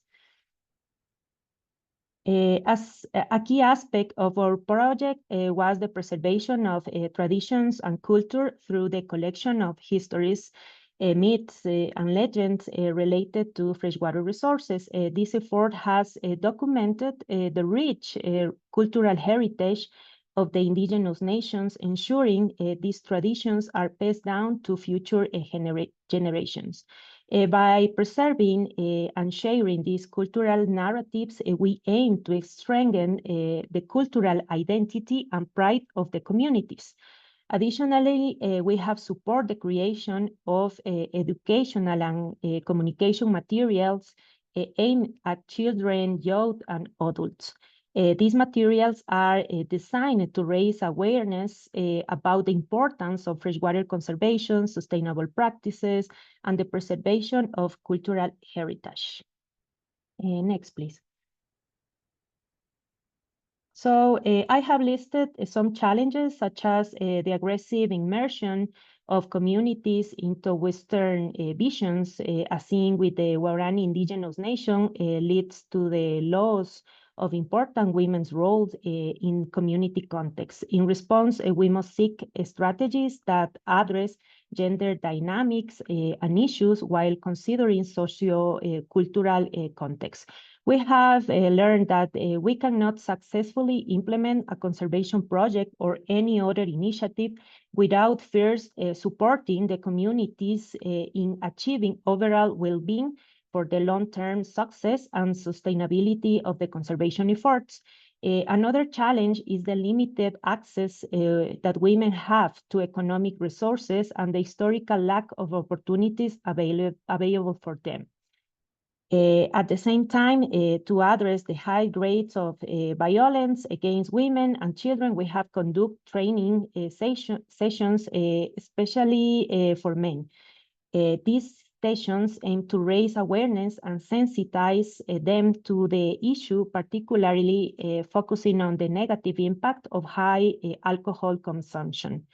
As a key aspect of our project was the preservation of traditions and culture through the collection of histories, myths, and legends related to freshwater resources. This effort has documented the rich cultural heritage of the indigenous nations, ensuring these traditions are passed down to future generations. By preserving and sharing these cultural narratives, we aim to strengthen the cultural identity and pride of the communities. Additionally, we have supported the creation of educational and communication materials aimed at children, youth, and adults. These materials are designed to raise awareness about the importance of freshwater conservation, sustainable practices, and the preservation of cultural heritage. Next, please. So I have listed some challenges, such as the aggressive immersion of communities into Western visions, as seen with the Waorani Indigenous Nation, leads to the loss of important women's roles in community contexts. In response, we must seek strategies that address gender dynamics and issues while considering socio-cultural contexts. We have learned that we cannot successfully implement a conservation project or any other initiative without first supporting the communities in achieving overall well-being for the long-term success and sustainability of the conservation efforts. Another challenge is the limited access that women have to economic resources and the historical lack of opportunities available for them. At the same time, to address the high rates of violence against women and children, we have conducted training sessions, especially for men. These sessions aim to raise awareness and sensitize them to the issue, particularly focusing on the negative impact of high alcohol consumption.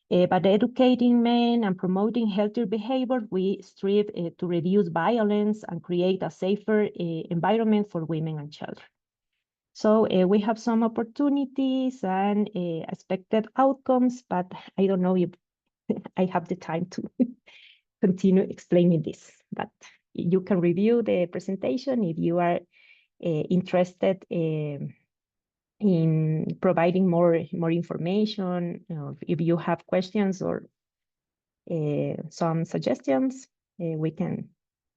By educating men and promoting healthier behavior, we strive to reduce violence and create a safer environment for women and children. So we have some opportunities and expected outcomes, but I don't know if I have the time to continue explaining this. But you can review the presentation if you are interested in providing more information. If you have questions or some suggestions, we can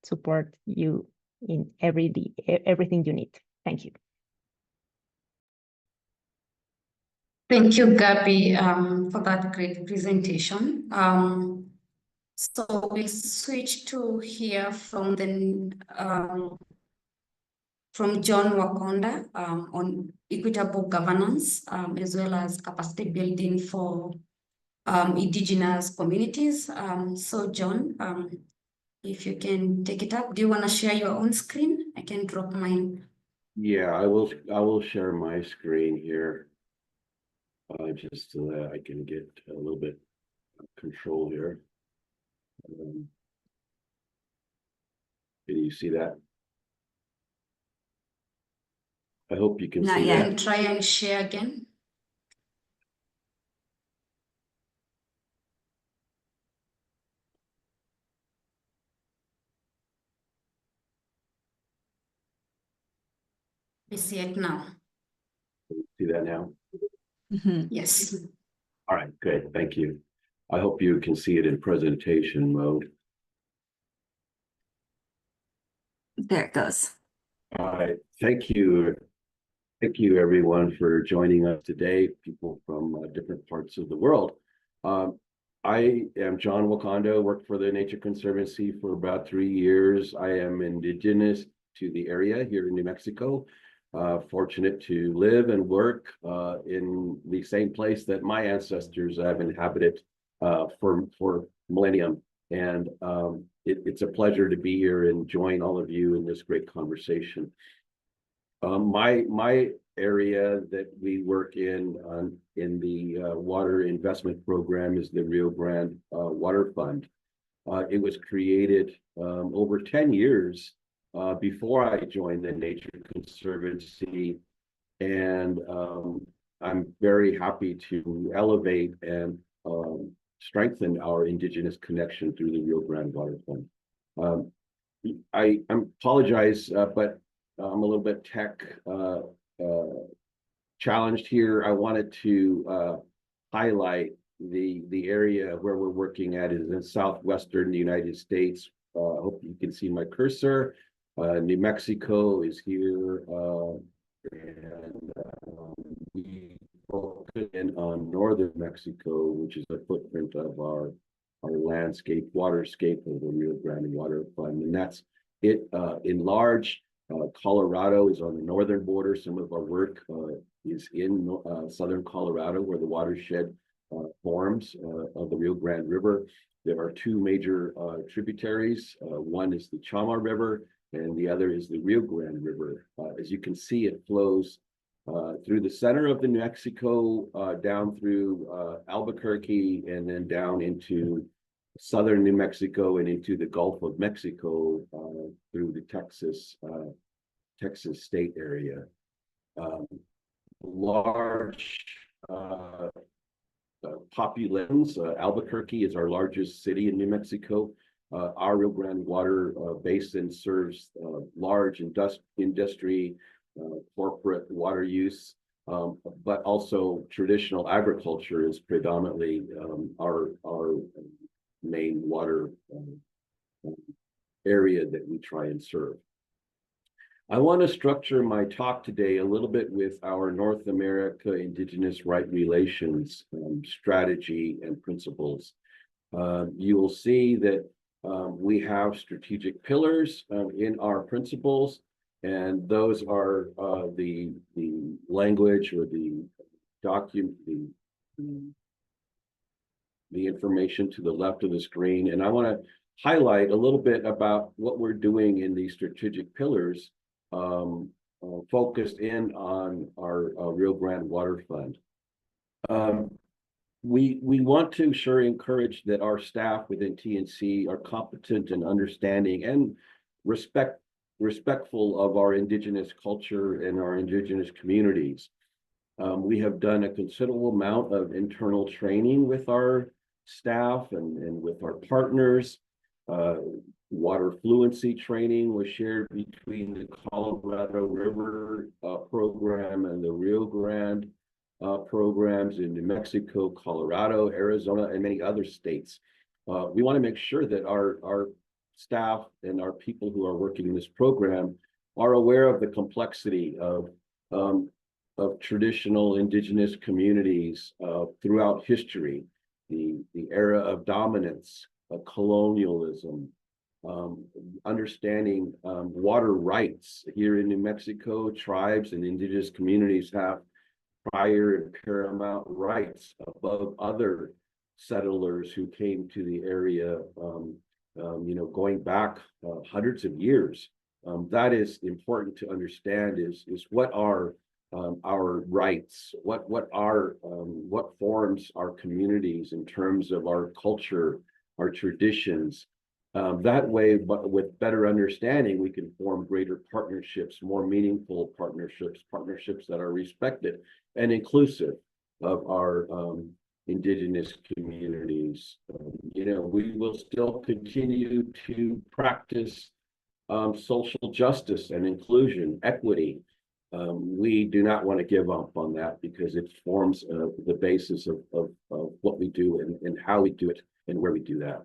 support you in everything you need. Thank you. Thank you, Gabby, for that great presentation. So we'll switch to hear from from John Wakonda on equitable governance, as well as capacity building for Indigenous communities. So John, if you can take it up. Do you want to share your own screen? I can drop mine. Yeah, I will share my screen here. Just so that I can get a little bit of control here. Can you see that? I hope you can Not see yet. that. And try and share again. We see it now. See that now? Mhm. Yes. All right, good. Thank you. I hope you can see it in presentation mode. There it goes. All right, thank you. Thank you, everyone, for joining us today, people from different parts of the world. I am John Wakanda, worked for the Nature Conservancy for about 3 years. I am indigenous to the area here in New Mexico. Fortunate to live and work in the same place that my ancestors have inhabited for millennium. And it's a pleasure to be here and join all of you in this great conversation. My area that we work in the water investment program is the Rio Grande Water Fund. It was created over 10 years before I joined the Nature Conservancy, and I'm very happy to elevate and strengthen our Indigenous connection through the Rio Grande Water Fund. I apologize, but I'm a little bit tech challenged here. I wanted to highlight the area where we're working at is in southwestern United States. I hope you can see my cursor. New Mexico is here, and we focus in on northern Mexico, which is a footprint of our landscape, waterscape of the Rio Grande Water Fund, and that's it in large. Colorado is on the northern border. Some of our work is in southern Colorado, where the watershed forms of the Rio Grande River. There are two major tributaries. One is the Chama River, and the other is the Rio Grande River. As you can see, it flows through the center of the New Mexico, down through Albuquerque, and then down into southern New Mexico and into the Gulf of Mexico through the Texas state area. Large populations. Albuquerque is our largest city in New Mexico. Our Rio Grande water basin serves large industry, corporate water use, but also traditional agriculture is predominantly our main water area that we try and serve. I want to structure my talk today a little bit with our North America Indigenous Right Relations strategy and principles. You will see that we have strategic pillars in our principles, and those are the language or the document, the information to the left of the screen. And I want to highlight a little bit about what we're doing in these strategic pillars, focused in on our Rio Grande Water Fund. We want to sure encourage that our staff within TNC are competent and understanding and respectful of our Indigenous culture and our Indigenous communities. We have done a considerable amount of internal training with our staff and with our partners. Water fluency training was shared between the Colorado River program and the Rio Grande programs in New Mexico, Colorado, Arizona, and many other states. We want to make sure that our staff and our people who are working in this program are aware of the complexity of traditional Indigenous communities throughout history, the era of dominance, of colonialism, understanding water rights. Here in New Mexico, tribes and Indigenous communities have prior and paramount rights above other settlers who came to the area, going back hundreds of years. That is important to understand is what are our rights, what forms our communities in terms of our culture, our traditions. That way, but with better understanding, we can form greater partnerships, more meaningful partnerships that are respected and inclusive of our Indigenous communities. We will still continue to practice social justice and inclusion, equity. We do not want to give up on that because it forms the basis of what we do and how we do it and where we do that.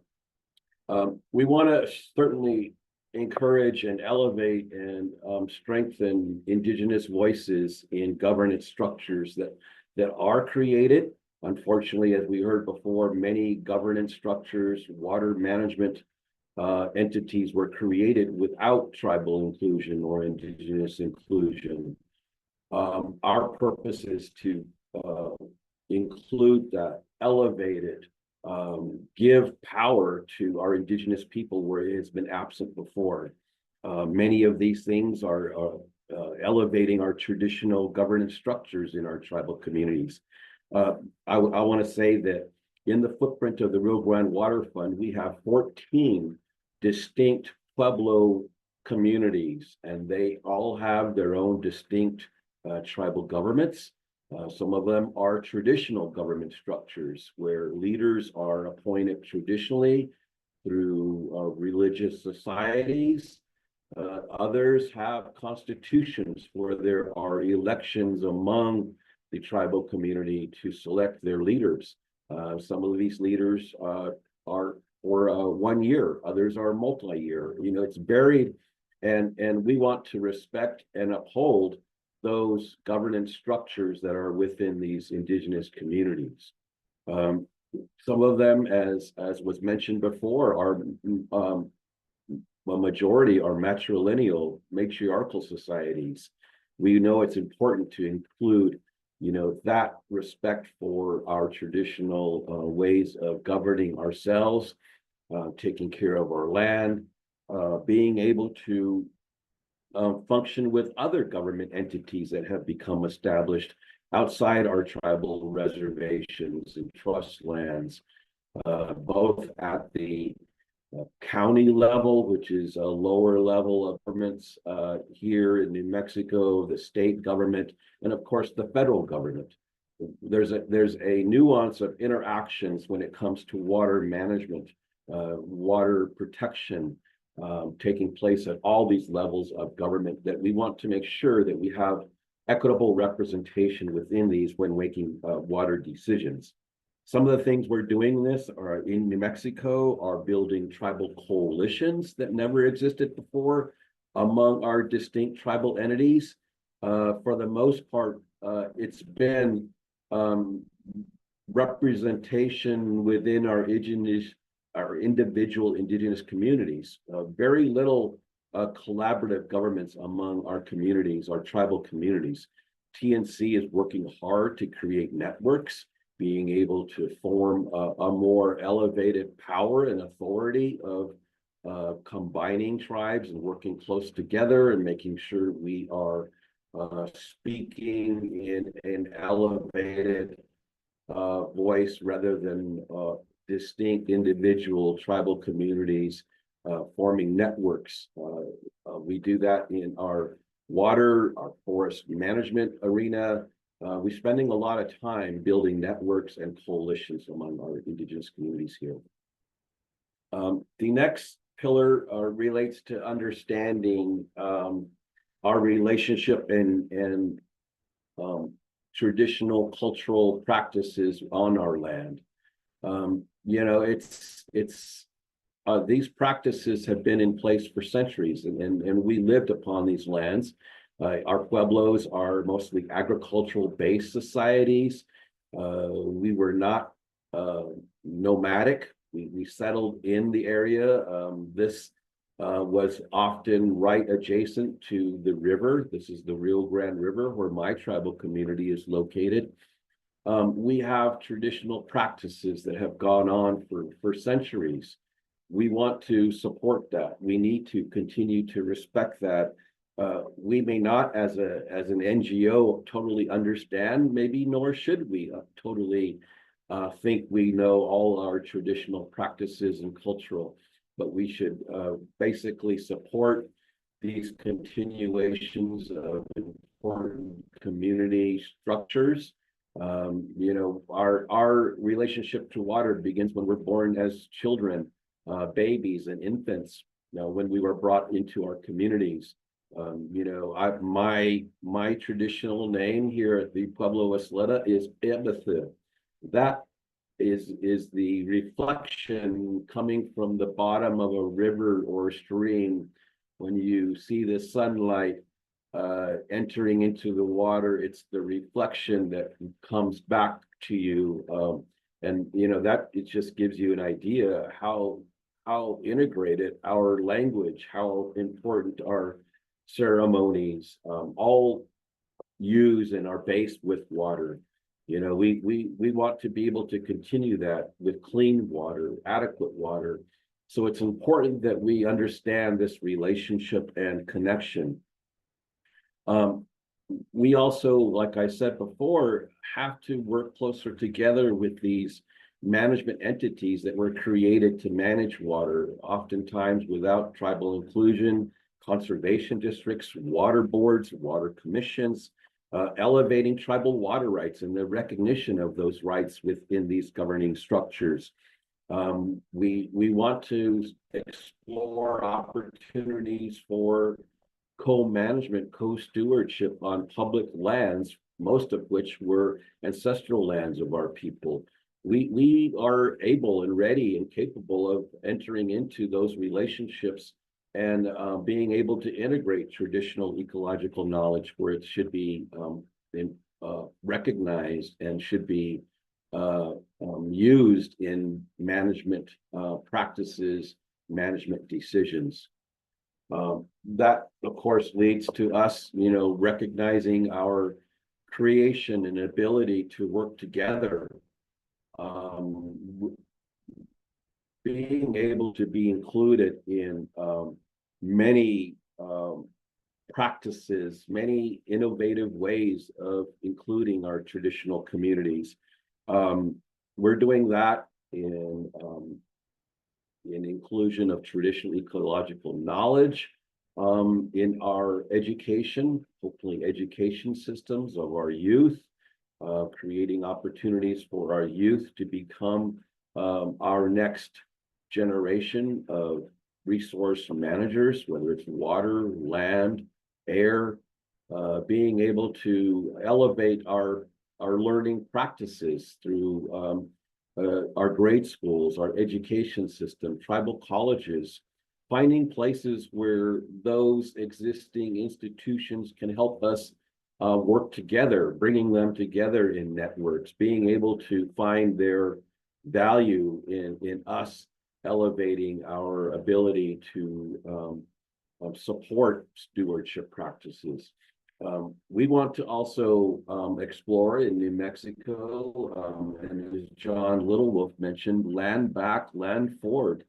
We want to certainly encourage and elevate and strengthen Indigenous voices in governance structures that are created. Unfortunately, as we heard before, many governance structures, water management entities were created without tribal inclusion or Indigenous inclusion. Our purpose is to include that, elevate it, give power to our Indigenous people where it has been absent before. Many of these things are elevating our traditional governance structures in our tribal communities. I want to say that in the footprint of the Rio Grande Water Fund, we have 14 distinct Pueblo communities, and they all have their own distinct tribal governments. Some of them are traditional government structures where leaders are appointed traditionally through religious societies. Others have constitutions where there are elections among the tribal community to select their leaders. Some of these leaders are for 1 year, others are multi-year. It's varied, and we want to respect and uphold those governance structures that are within these Indigenous communities. Some of them, as was mentioned before, are a majority are matrilineal matriarchal societies. We know it's important to include, that respect for our traditional ways of governing ourselves, taking care of our land, being able to function with other government entities that have become established outside our tribal reservations and trust lands, both at the county level, which is a lower level of governments here in New Mexico, the state government, and of course the federal government. There's a nuance of interactions when it comes to water management, water protection, taking place at all these levels of government, that we want to make sure that we have equitable representation within these when making water decisions. Some of the things we're doing this are in New Mexico are building tribal coalitions that never existed before among our distinct tribal entities. For the most part, it's been representation within our individual indigenous communities. Very little collaborative governments among our communities, our tribal communities. TNC is working hard to create networks, being able to form a more elevated power and authority of combining tribes and working close together and making sure we are speaking in an elevated voice rather than distinct individual tribal communities forming networks. We do that in our water, our forest management arena. We're spending a lot of time building networks and coalitions among our indigenous communities here. The next pillar relates to understanding our relationship and traditional cultural practices on our land. These practices have been in place for centuries, and we lived upon these lands. Our pueblos are mostly agricultural-based societies. We were not nomadic. We settled in the area. This was often right adjacent to the river. This is the Rio Grande River, where my tribal community is located. We have traditional practices that have gone on for centuries. We want to support that. We need to continue to respect that. We may not, as an NGO, totally understand, maybe, nor should we totally think we know all our traditional practices and cultural, but we should basically support these continuations of important community structures. Our relationship to water begins when we're born as children, babies and infants, when we were brought into our communities. My traditional name here at the Pueblo Isleta is Ebethe. That is the reflection coming from the bottom of a river or stream. When you see the sunlight entering into the water, it's the reflection that comes back to you. That it just gives you an idea how integrated our language, how important our ceremonies all use and are based with water. We want to be able to continue that with clean water, adequate water. So it's important that we understand this relationship and connection. We also, like I said before, have to work closer together with these management entities that were created to manage water, oftentimes without tribal inclusion, conservation districts, water boards, water commissions, elevating tribal water rights and the recognition of those rights within these governing structures. We want to explore opportunities for co-management, co-stewardship on public lands, most of which were ancestral lands of our people. We are able and ready and capable of entering into those relationships and being able to integrate traditional ecological knowledge where it should be recognized and should be used in management practices, management decisions. That, of course, leads to us, recognizing our creation and ability to work together. Being able to be included in many practices, many innovative ways of including our traditional communities. We're doing that in inclusion of traditional ecological knowledge in our education, hopefully education systems of our youth, creating opportunities for our youth to become our next generation of resource managers, whether it's water, land, air, being able to elevate our learning practices through our grade schools, our education system, tribal colleges, finding places where those existing institutions can help us work together, bringing them together in networks, being able to find their value in us elevating our ability to support stewardship practices. We want to also explore in New Mexico, and as John Littlewolf mentioned, land back, land forward.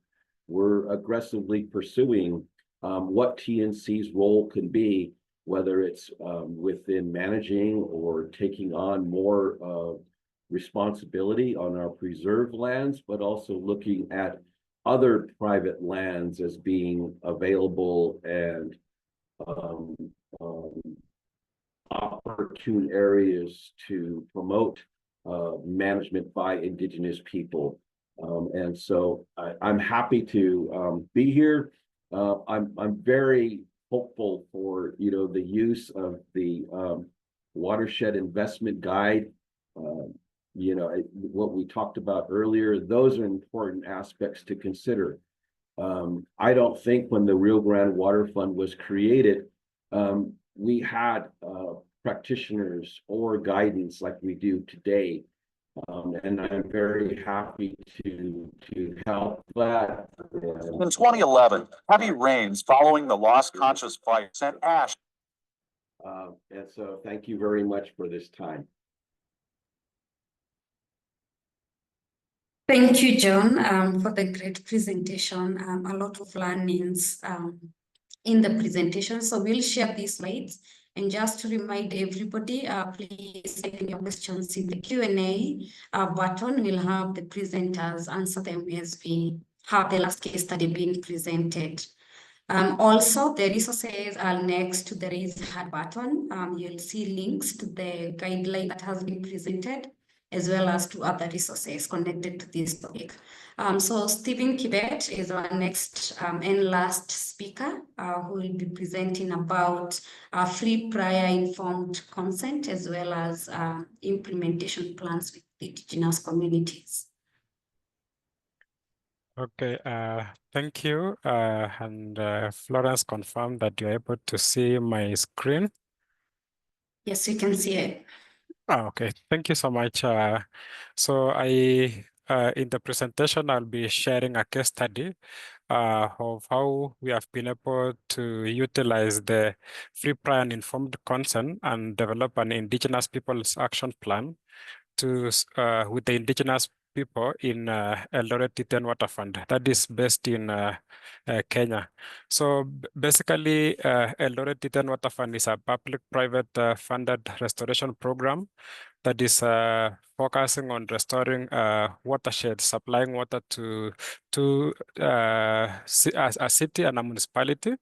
We're aggressively pursuing what TNC's role can be, whether it's within managing or taking on more responsibility on our preserved lands, but also looking at other private lands as being available and opportune areas to promote management by Indigenous people. And so I'm happy to be here. I'm very hopeful for the use of the Watershed Investment Guide. What we talked about earlier, those are important aspects to consider. I don't think when the Rio Grande Water Fund was created, we had practitioners or guidance like we do today. And I'm very happy to help that. In 2011, heavy rains following the Lost Conscious flight sent ash. And so thank you very much for this time. Thank you, John, for the great presentation. A lot of learnings in the presentation. So we'll share these slides. And just to remind everybody, please type in your questions in the Q&A button. We'll have the presenters answer them as we have the last case study being presented. Also, the resources are next to the raise hand button. You'll see links to the guideline that has been presented, as well as to other resources connected to this topic. So Stephen Kibet is our next and last speaker who will be presenting about free prior informed consent, as well as implementation plans with the Indigenous communities. Okay, thank you. And Florence confirmed that you're able to see my screen. Yes, you can see it. Oh, okay, thank you so much. So in the presentation, I'll be sharing a case study of how we have been able to utilize the free, prior, and informed consent and develop an Indigenous Peoples Action Plan to with the Indigenous people in Eldoret Titan Water Fund that is based in Kenya. So basically, Eldoret Titan Water Fund is a public-private funded restoration program that is focusing on restoring watersheds, supplying water to a city and a municipality.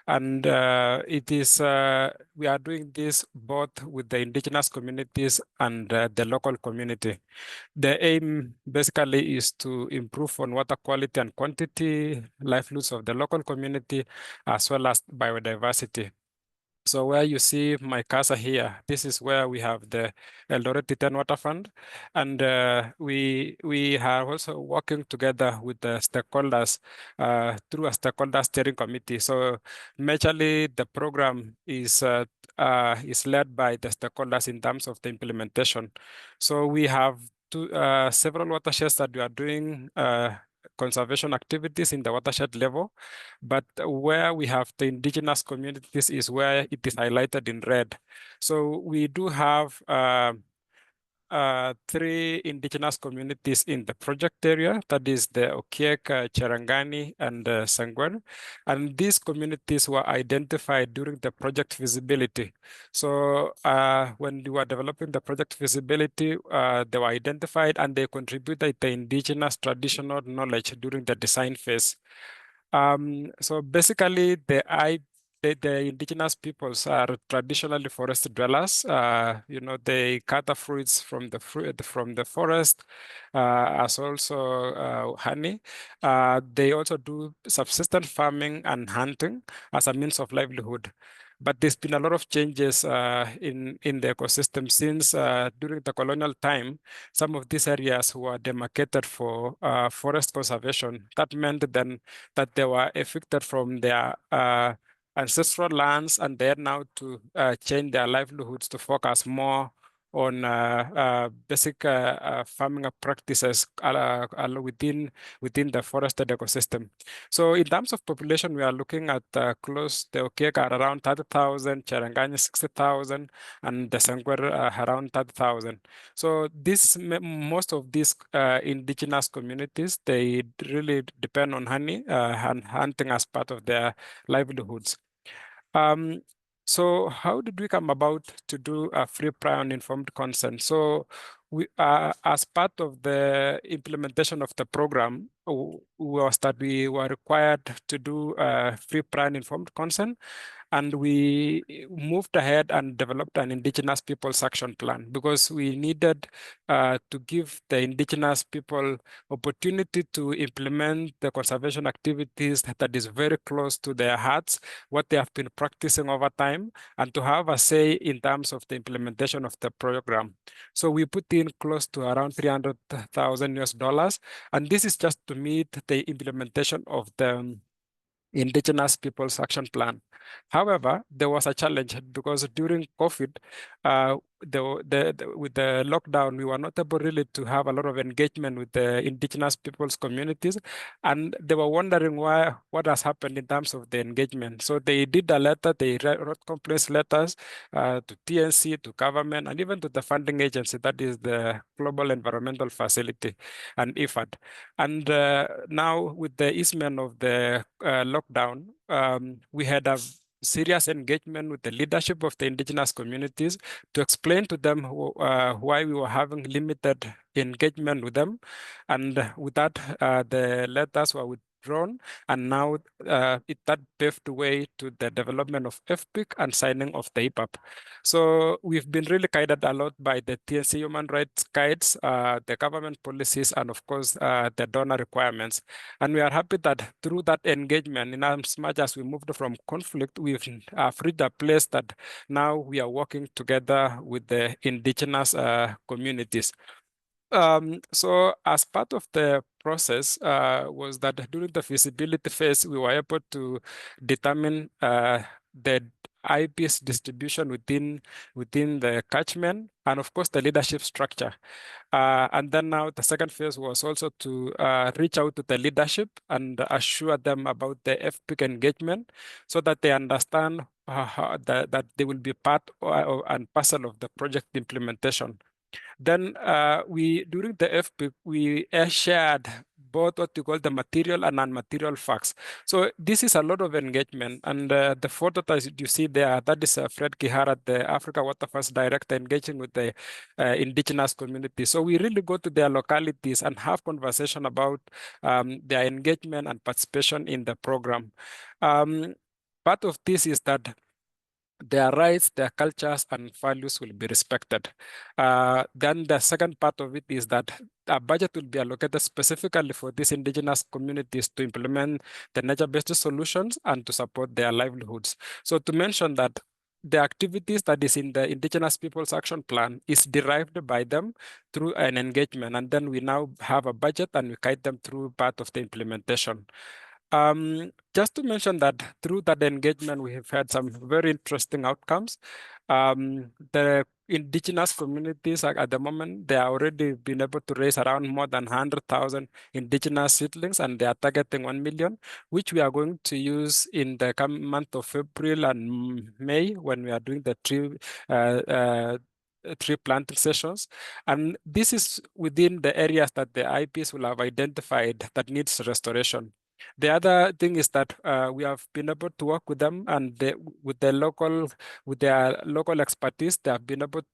And it is we are doing this both with the Indigenous communities and the local community. The aim basically is to improve on water quality and quantity, livelihoods of the local community, as well as biodiversity. So where you see my cursor here, this is where we have the Eldoret Titan Water Fund. And we are also working together with the stakeholders through a stakeholder steering committee. So majorly the program is led by the stakeholders in terms of the implementation. So we have several watersheds that we are doing conservation activities in the watershed level, but where we have the indigenous communities is where it is highlighted in red. So we do have 3 indigenous communities in the project area, that is the Okiek, Cherangani, and Sangwer. And these communities were identified during the project feasibility. So when we were developing the project feasibility, they were identified and they contributed the indigenous traditional knowledge during the design phase. So basically, the indigenous peoples are traditionally forest dwellers. They gather fruits from the forest, as also honey. They also do subsistence farming and hunting as a means of livelihood. But there's been a lot of changes in the ecosystem since during the colonial time, some of these areas were demarcated for forest conservation. That meant then that they were evicted from their ancestral lands, and they're now to change their livelihoods to focus more on basic farming practices within the forested ecosystem. So in terms of population, we are looking at close the Okiek are around 30,000, Cherangani 60,000, and the Sangwer around 30,000. So most of these indigenous communities, they really depend on honey and hunting as part of their livelihoods. So how did we come about to do a free, prior, and informed consent? So we, as part of the implementation of the program, was that we were required to do a free, prior, and informed consent. And we moved ahead and developed an Indigenous Peoples Action Plan because we needed to give the Indigenous people opportunity to implement the conservation activities that is very close to their hearts, what they have been practicing over time, and to have a say in terms of the implementation of the program. So we put in close to around $300,000, and this is just to meet the implementation of the Indigenous Peoples Action Plan. However, there was a challenge because during COVID, with the lockdown, we were not able really to have a lot of engagement with the Indigenous peoples communities, and they were wondering what has happened in terms of the engagement. So they did a letter, they wrote complaints letters to TNC, to government, and even to the funding agency, that is the Global Environmental Facility and IFAD. And now with the easement of the lockdown, we had a serious engagement with the leadership of the indigenous communities to explain to them why we were having limited engagement with them. And with that, the letters were withdrawn, and now that paved the way to the development of FPIC and signing of the IPAP. So we've been really guided a lot by the TNC human rights guides, the government policies, and of course, the donor requirements. And we are happy that through that engagement, in as much as we moved from conflict, we've reached a place that now we are working together with the indigenous communities. So as part of the process was that during the feasibility phase, we were able to determine the IP's distribution within the catchment, and of course the leadership structure. And then now the second phase was also to reach out to the leadership and assure them about the FPIC engagement so that they understand that they will be part and parcel of the project implementation. Then during the FPIC, we shared both what we call the material and non-material facts. So this is a lot of engagement. And the photo that you see there, that is Fred Kihara, the Africa Waterfalls Director, engaging with the indigenous community. So we really go to their localities and have conversation about their engagement and participation in the program. Part of this is that their rights, their cultures, and values will be respected. Then the second part of it is that a budget will be allocated specifically for these indigenous communities to implement the nature-based solutions and to support their livelihoods. So to mention that the activities that is in the Indigenous Peoples Action Plan is derived by them through an engagement, and then we now have a budget and we guide them through part of the implementation. Just to mention that through that engagement, we have had some very interesting outcomes. The indigenous communities at the moment, they are already been able to raise around more than 100,000 indigenous seedlings, and they are targeting 1 million, which we are going to use in the coming month of April and May when we are doing the tree planting sessions. And this is within the areas that the IPs will have identified that needs restoration. The other thing is that we have been able to work with them and with their local expertise.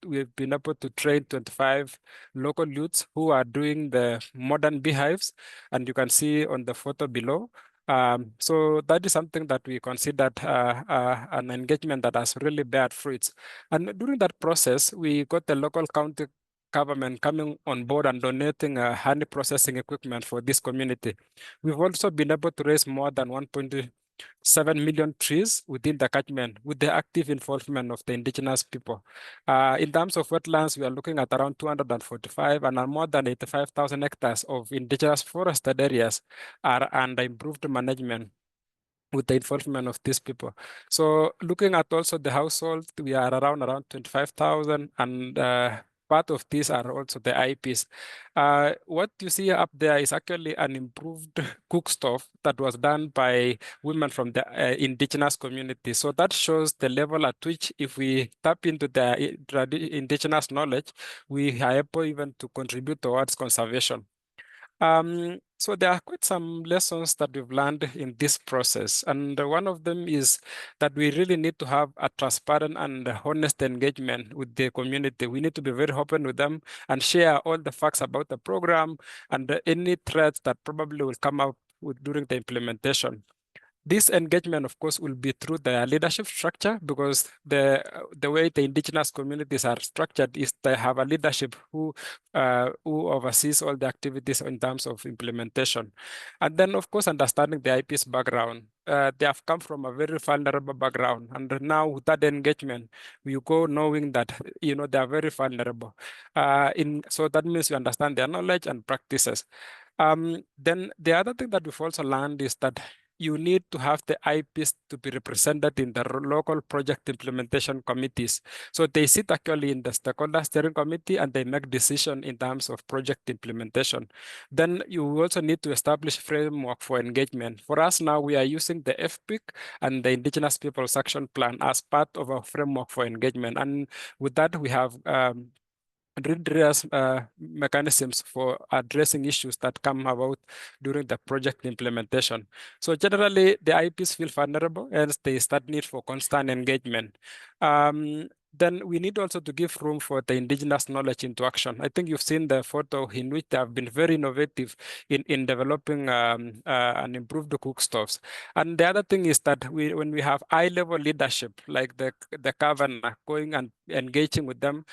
We've been able to train 25 local youths who are doing the modern beehives, and you can see on the photo below. So that is something that we considered an engagement that has really beared fruits. And during that process, we got the local county government coming on board and donating honey processing equipment for this community. We've also been able to raise more than 1.7 million trees within the catchment with the active involvement of the indigenous people. In terms of wetlands, we are looking at around 245 and more than 85,000 hectares of indigenous forested areas are under improved management with the involvement of these people. So looking at also the household, we are around 25,000, and part of these are also the IPs. What you see up there is actually an improved cook stove that was done by women from the indigenous community. So that shows the level at which, if we tap into the indigenous knowledge, we are able even to contribute towards conservation. So there are quite some lessons that we've learned in this process. And one of them is that we really need to have a transparent and honest engagement with the community. We need to be very open with them and share all the facts about the program and any threats that probably will come up during the implementation. This engagement, of course, will be through the leadership structure, because the way the indigenous communities are structured is they have a leadership who oversees all the activities in terms of implementation. And then, of course, understanding the IP's background. They have come from a very vulnerable background, and now with that engagement, we go knowing that they are very vulnerable. So that means you understand their knowledge and practices. Then the other thing that we've also learned is that you need to have the IPs to be represented in the local project implementation committees. So they sit actually in the stakeholder steering committee and they make decisions in terms of project implementation. Then you also need to establish framework for engagement. For us now, we are using the FPIC and the Indigenous Peoples Action Plan as part of our framework for engagement. And with that, we have redress mechanisms for addressing issues that come about during the project implementation. So generally, the IPs feel vulnerable and they start need for constant engagement. Then we need also to give room for the indigenous knowledge into action. I think you've seen the photo in which they have been very innovative in developing and improved cook stoves. And the other thing is that when we have high-level leadership, like the governor going and engaging with them,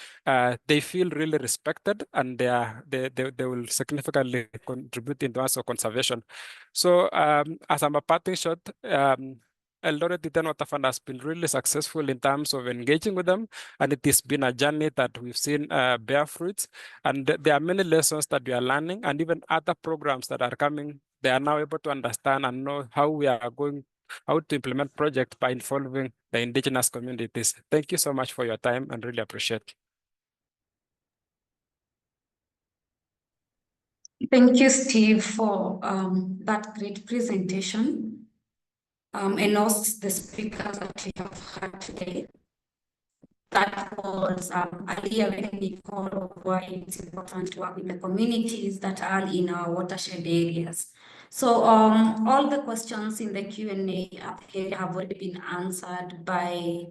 they feel really respected, and they will significantly contribute in terms of conservation. So as I'm a parting shot, Eldoret Titan Water Fund has been really successful in terms of engaging with them, and it has been a journey that we've seen bear fruits. And there are many lessons that we are learning, and even other programs that are coming, they are now able to understand and know how to implement projects by involving the indigenous communities. Thank you so much for your time, and really appreciate it. Thank you, Steve, for that great presentation. And also the speakers that we have had today. That was earlier when we called of why it's important to work with the communities that are in our watershed areas. So all the questions in the Q&A up here have already been answered by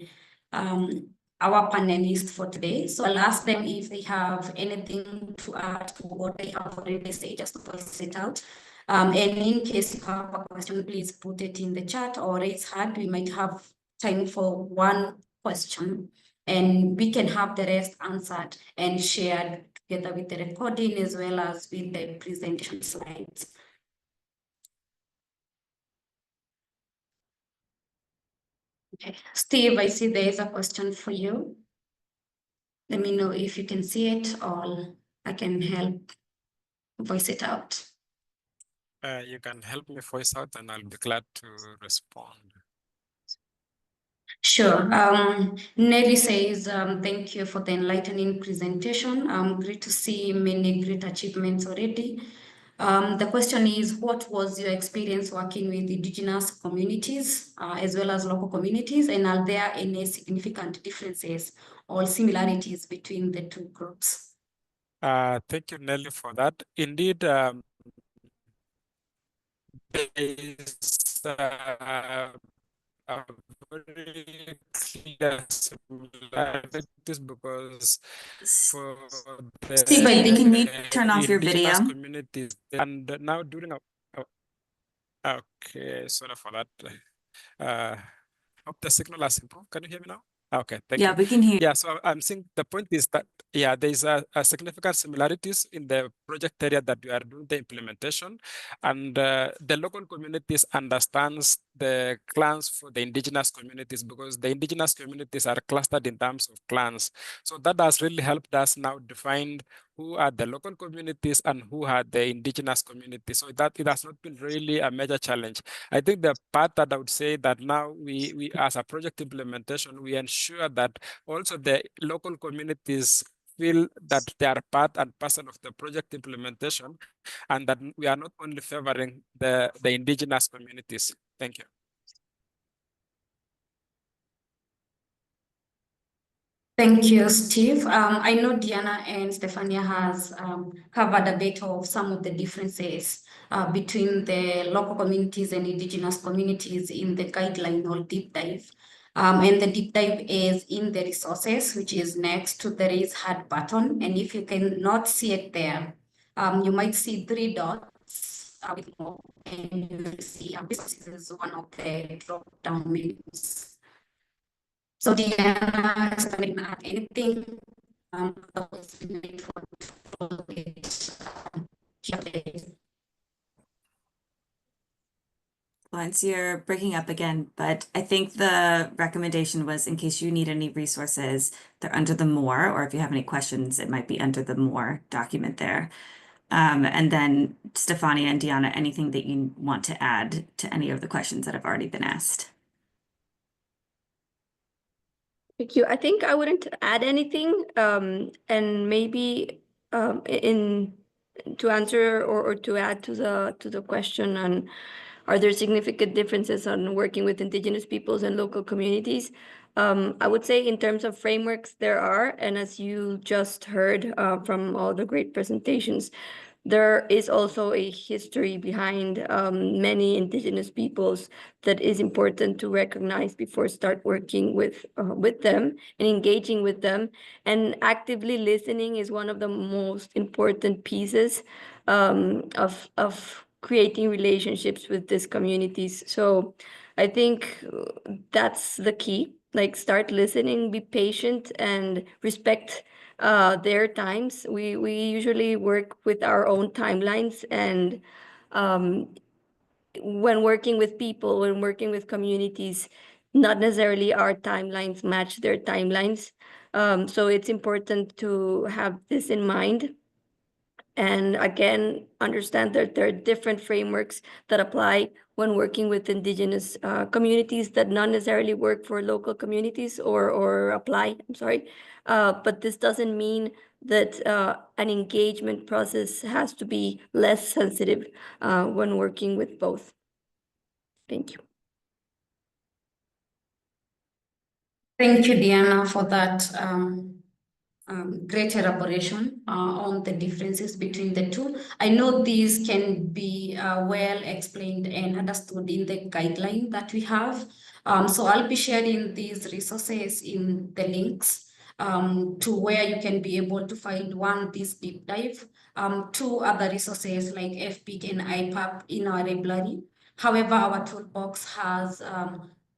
our panelists for today. So I'll ask them if they have anything to add to what they have already said, just to voice it out. And in case you have a question, please put it in the chat or raise hand. We might have time for one question, and we can have the rest answered and shared together with the recording as well as with the presentation slides. Okay, Steve, I see there is a question for you. Let me know if you can see it, or I can help voice it out. You can help me voice out and I'll be glad to respond. Sure. Nelly says, thank you for the enlightening presentation. Great to see many great achievements already. The question is, what was your experience working with indigenous communities as well as local communities? And are there any significant differences or similarities between the two groups? Thank you, Nelly, for that. Indeed, there is a very clear similarities because for Steve, I the think- Can you turn off your indigenous video? communities, and now during okay, sorry for that. Hope the signal has improved. Can you hear me now? Okay, thank Yeah, you. we can hear. Yeah, so I'm saying the point is that, yeah, there's a significant similarities in the project area that we are doing the implementation, and the local communities understands the clans for the indigenous communities because the indigenous communities are clustered in terms of clans. So that has really helped us now define who are the local communities and who are the indigenous communities. So that it has not been really a major challenge. I think the part that I would say that now we as a project implementation, we ensure that also the local communities feel that they are part and parcel of the project implementation and that we are not only favoring the indigenous communities. Thank you. Thank you, Steve. I know Diana and Stefania has covered a bit of some of the differences between the local communities and indigenous communities in the guideline or deep dive. And the deep dive is in the resources, which is next to the raise hand button. And if you cannot see it there, you might see 3 dots with more, and you will see resources is one of the drop-down menus. So Diana, is there anything that was made for this Lawrence, you're breaking up again, but I think the recommendation was in case you need any resources, they're under the more, or if you have any questions, it might be under the more document there. And then Stefania and Diana, anything that you want to add to any of the questions that have already been asked? Thank you. I think I wouldn't add anything, and maybe in to answer or to add to the question on are there significant differences on working with indigenous peoples and local communities? I would say in terms of frameworks, there are, and as you just heard from all the great presentations, there is also a history behind many indigenous peoples that is important to recognize before start working with them and engaging with them. And actively listening is one of the most important pieces of creating relationships with these communities. So I think that's the key. Like, start listening, be patient, and respect their times. We usually work with our own timelines, and when working with people, when working with communities, not necessarily our timelines match their timelines. So it's important to have this in mind. And again, understand that there are different frameworks that apply when working with indigenous communities that not necessarily work for local communities or apply, I'm sorry. But this doesn't mean that an engagement process has to be less sensitive when working with both. Thank you. Thank you, Diana, for that great elaboration on the differences between the two. I know these can be well explained and understood in the guideline that we have. So I'll be sharing these resources in the links to where you can be able to find one, this deep dive, 2 other resources like FPIC and IPAP in our library. However, our toolbox has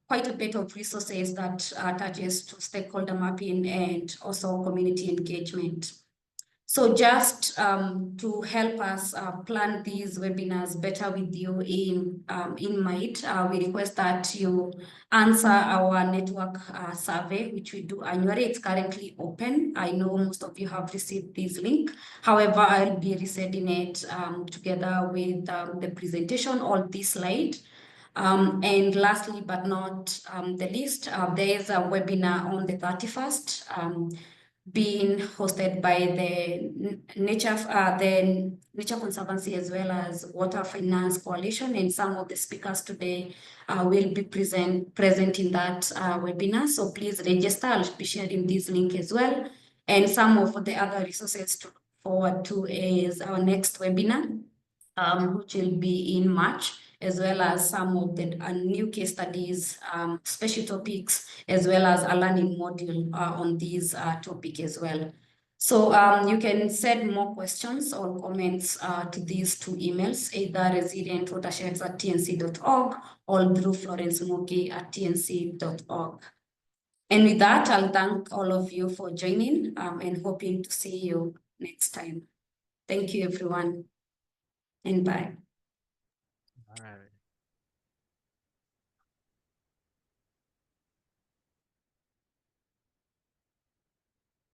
quite a bit of resources that touches to stakeholder mapping and also community engagement. So just to help us plan these webinars better with you in mind, we request that you answer our network survey, which we do annually. It's currently open. I know most of you have received this link. However, I'll be resending it together with the presentation on this slide. And lastly, but not the least, there is a webinar on the 31st. Being hosted by the Nature Conservancy as well as Water Finance Coalition, and some of the speakers today will be present in that webinar. So please register. I'll be sharing this link as well. And some of the other resources to look forward to is our next webinar, which will be in March, as well as some of the new case studies, special topics, as well as a learning module on these topic as well. So you can send more questions or comments to these two emails, either resilientwatersheds@tnc.org or through florencemogi@tnc.org. And with that, I'll thank all of you for joining and hoping to see you next time. Thank you, everyone, and bye. All right.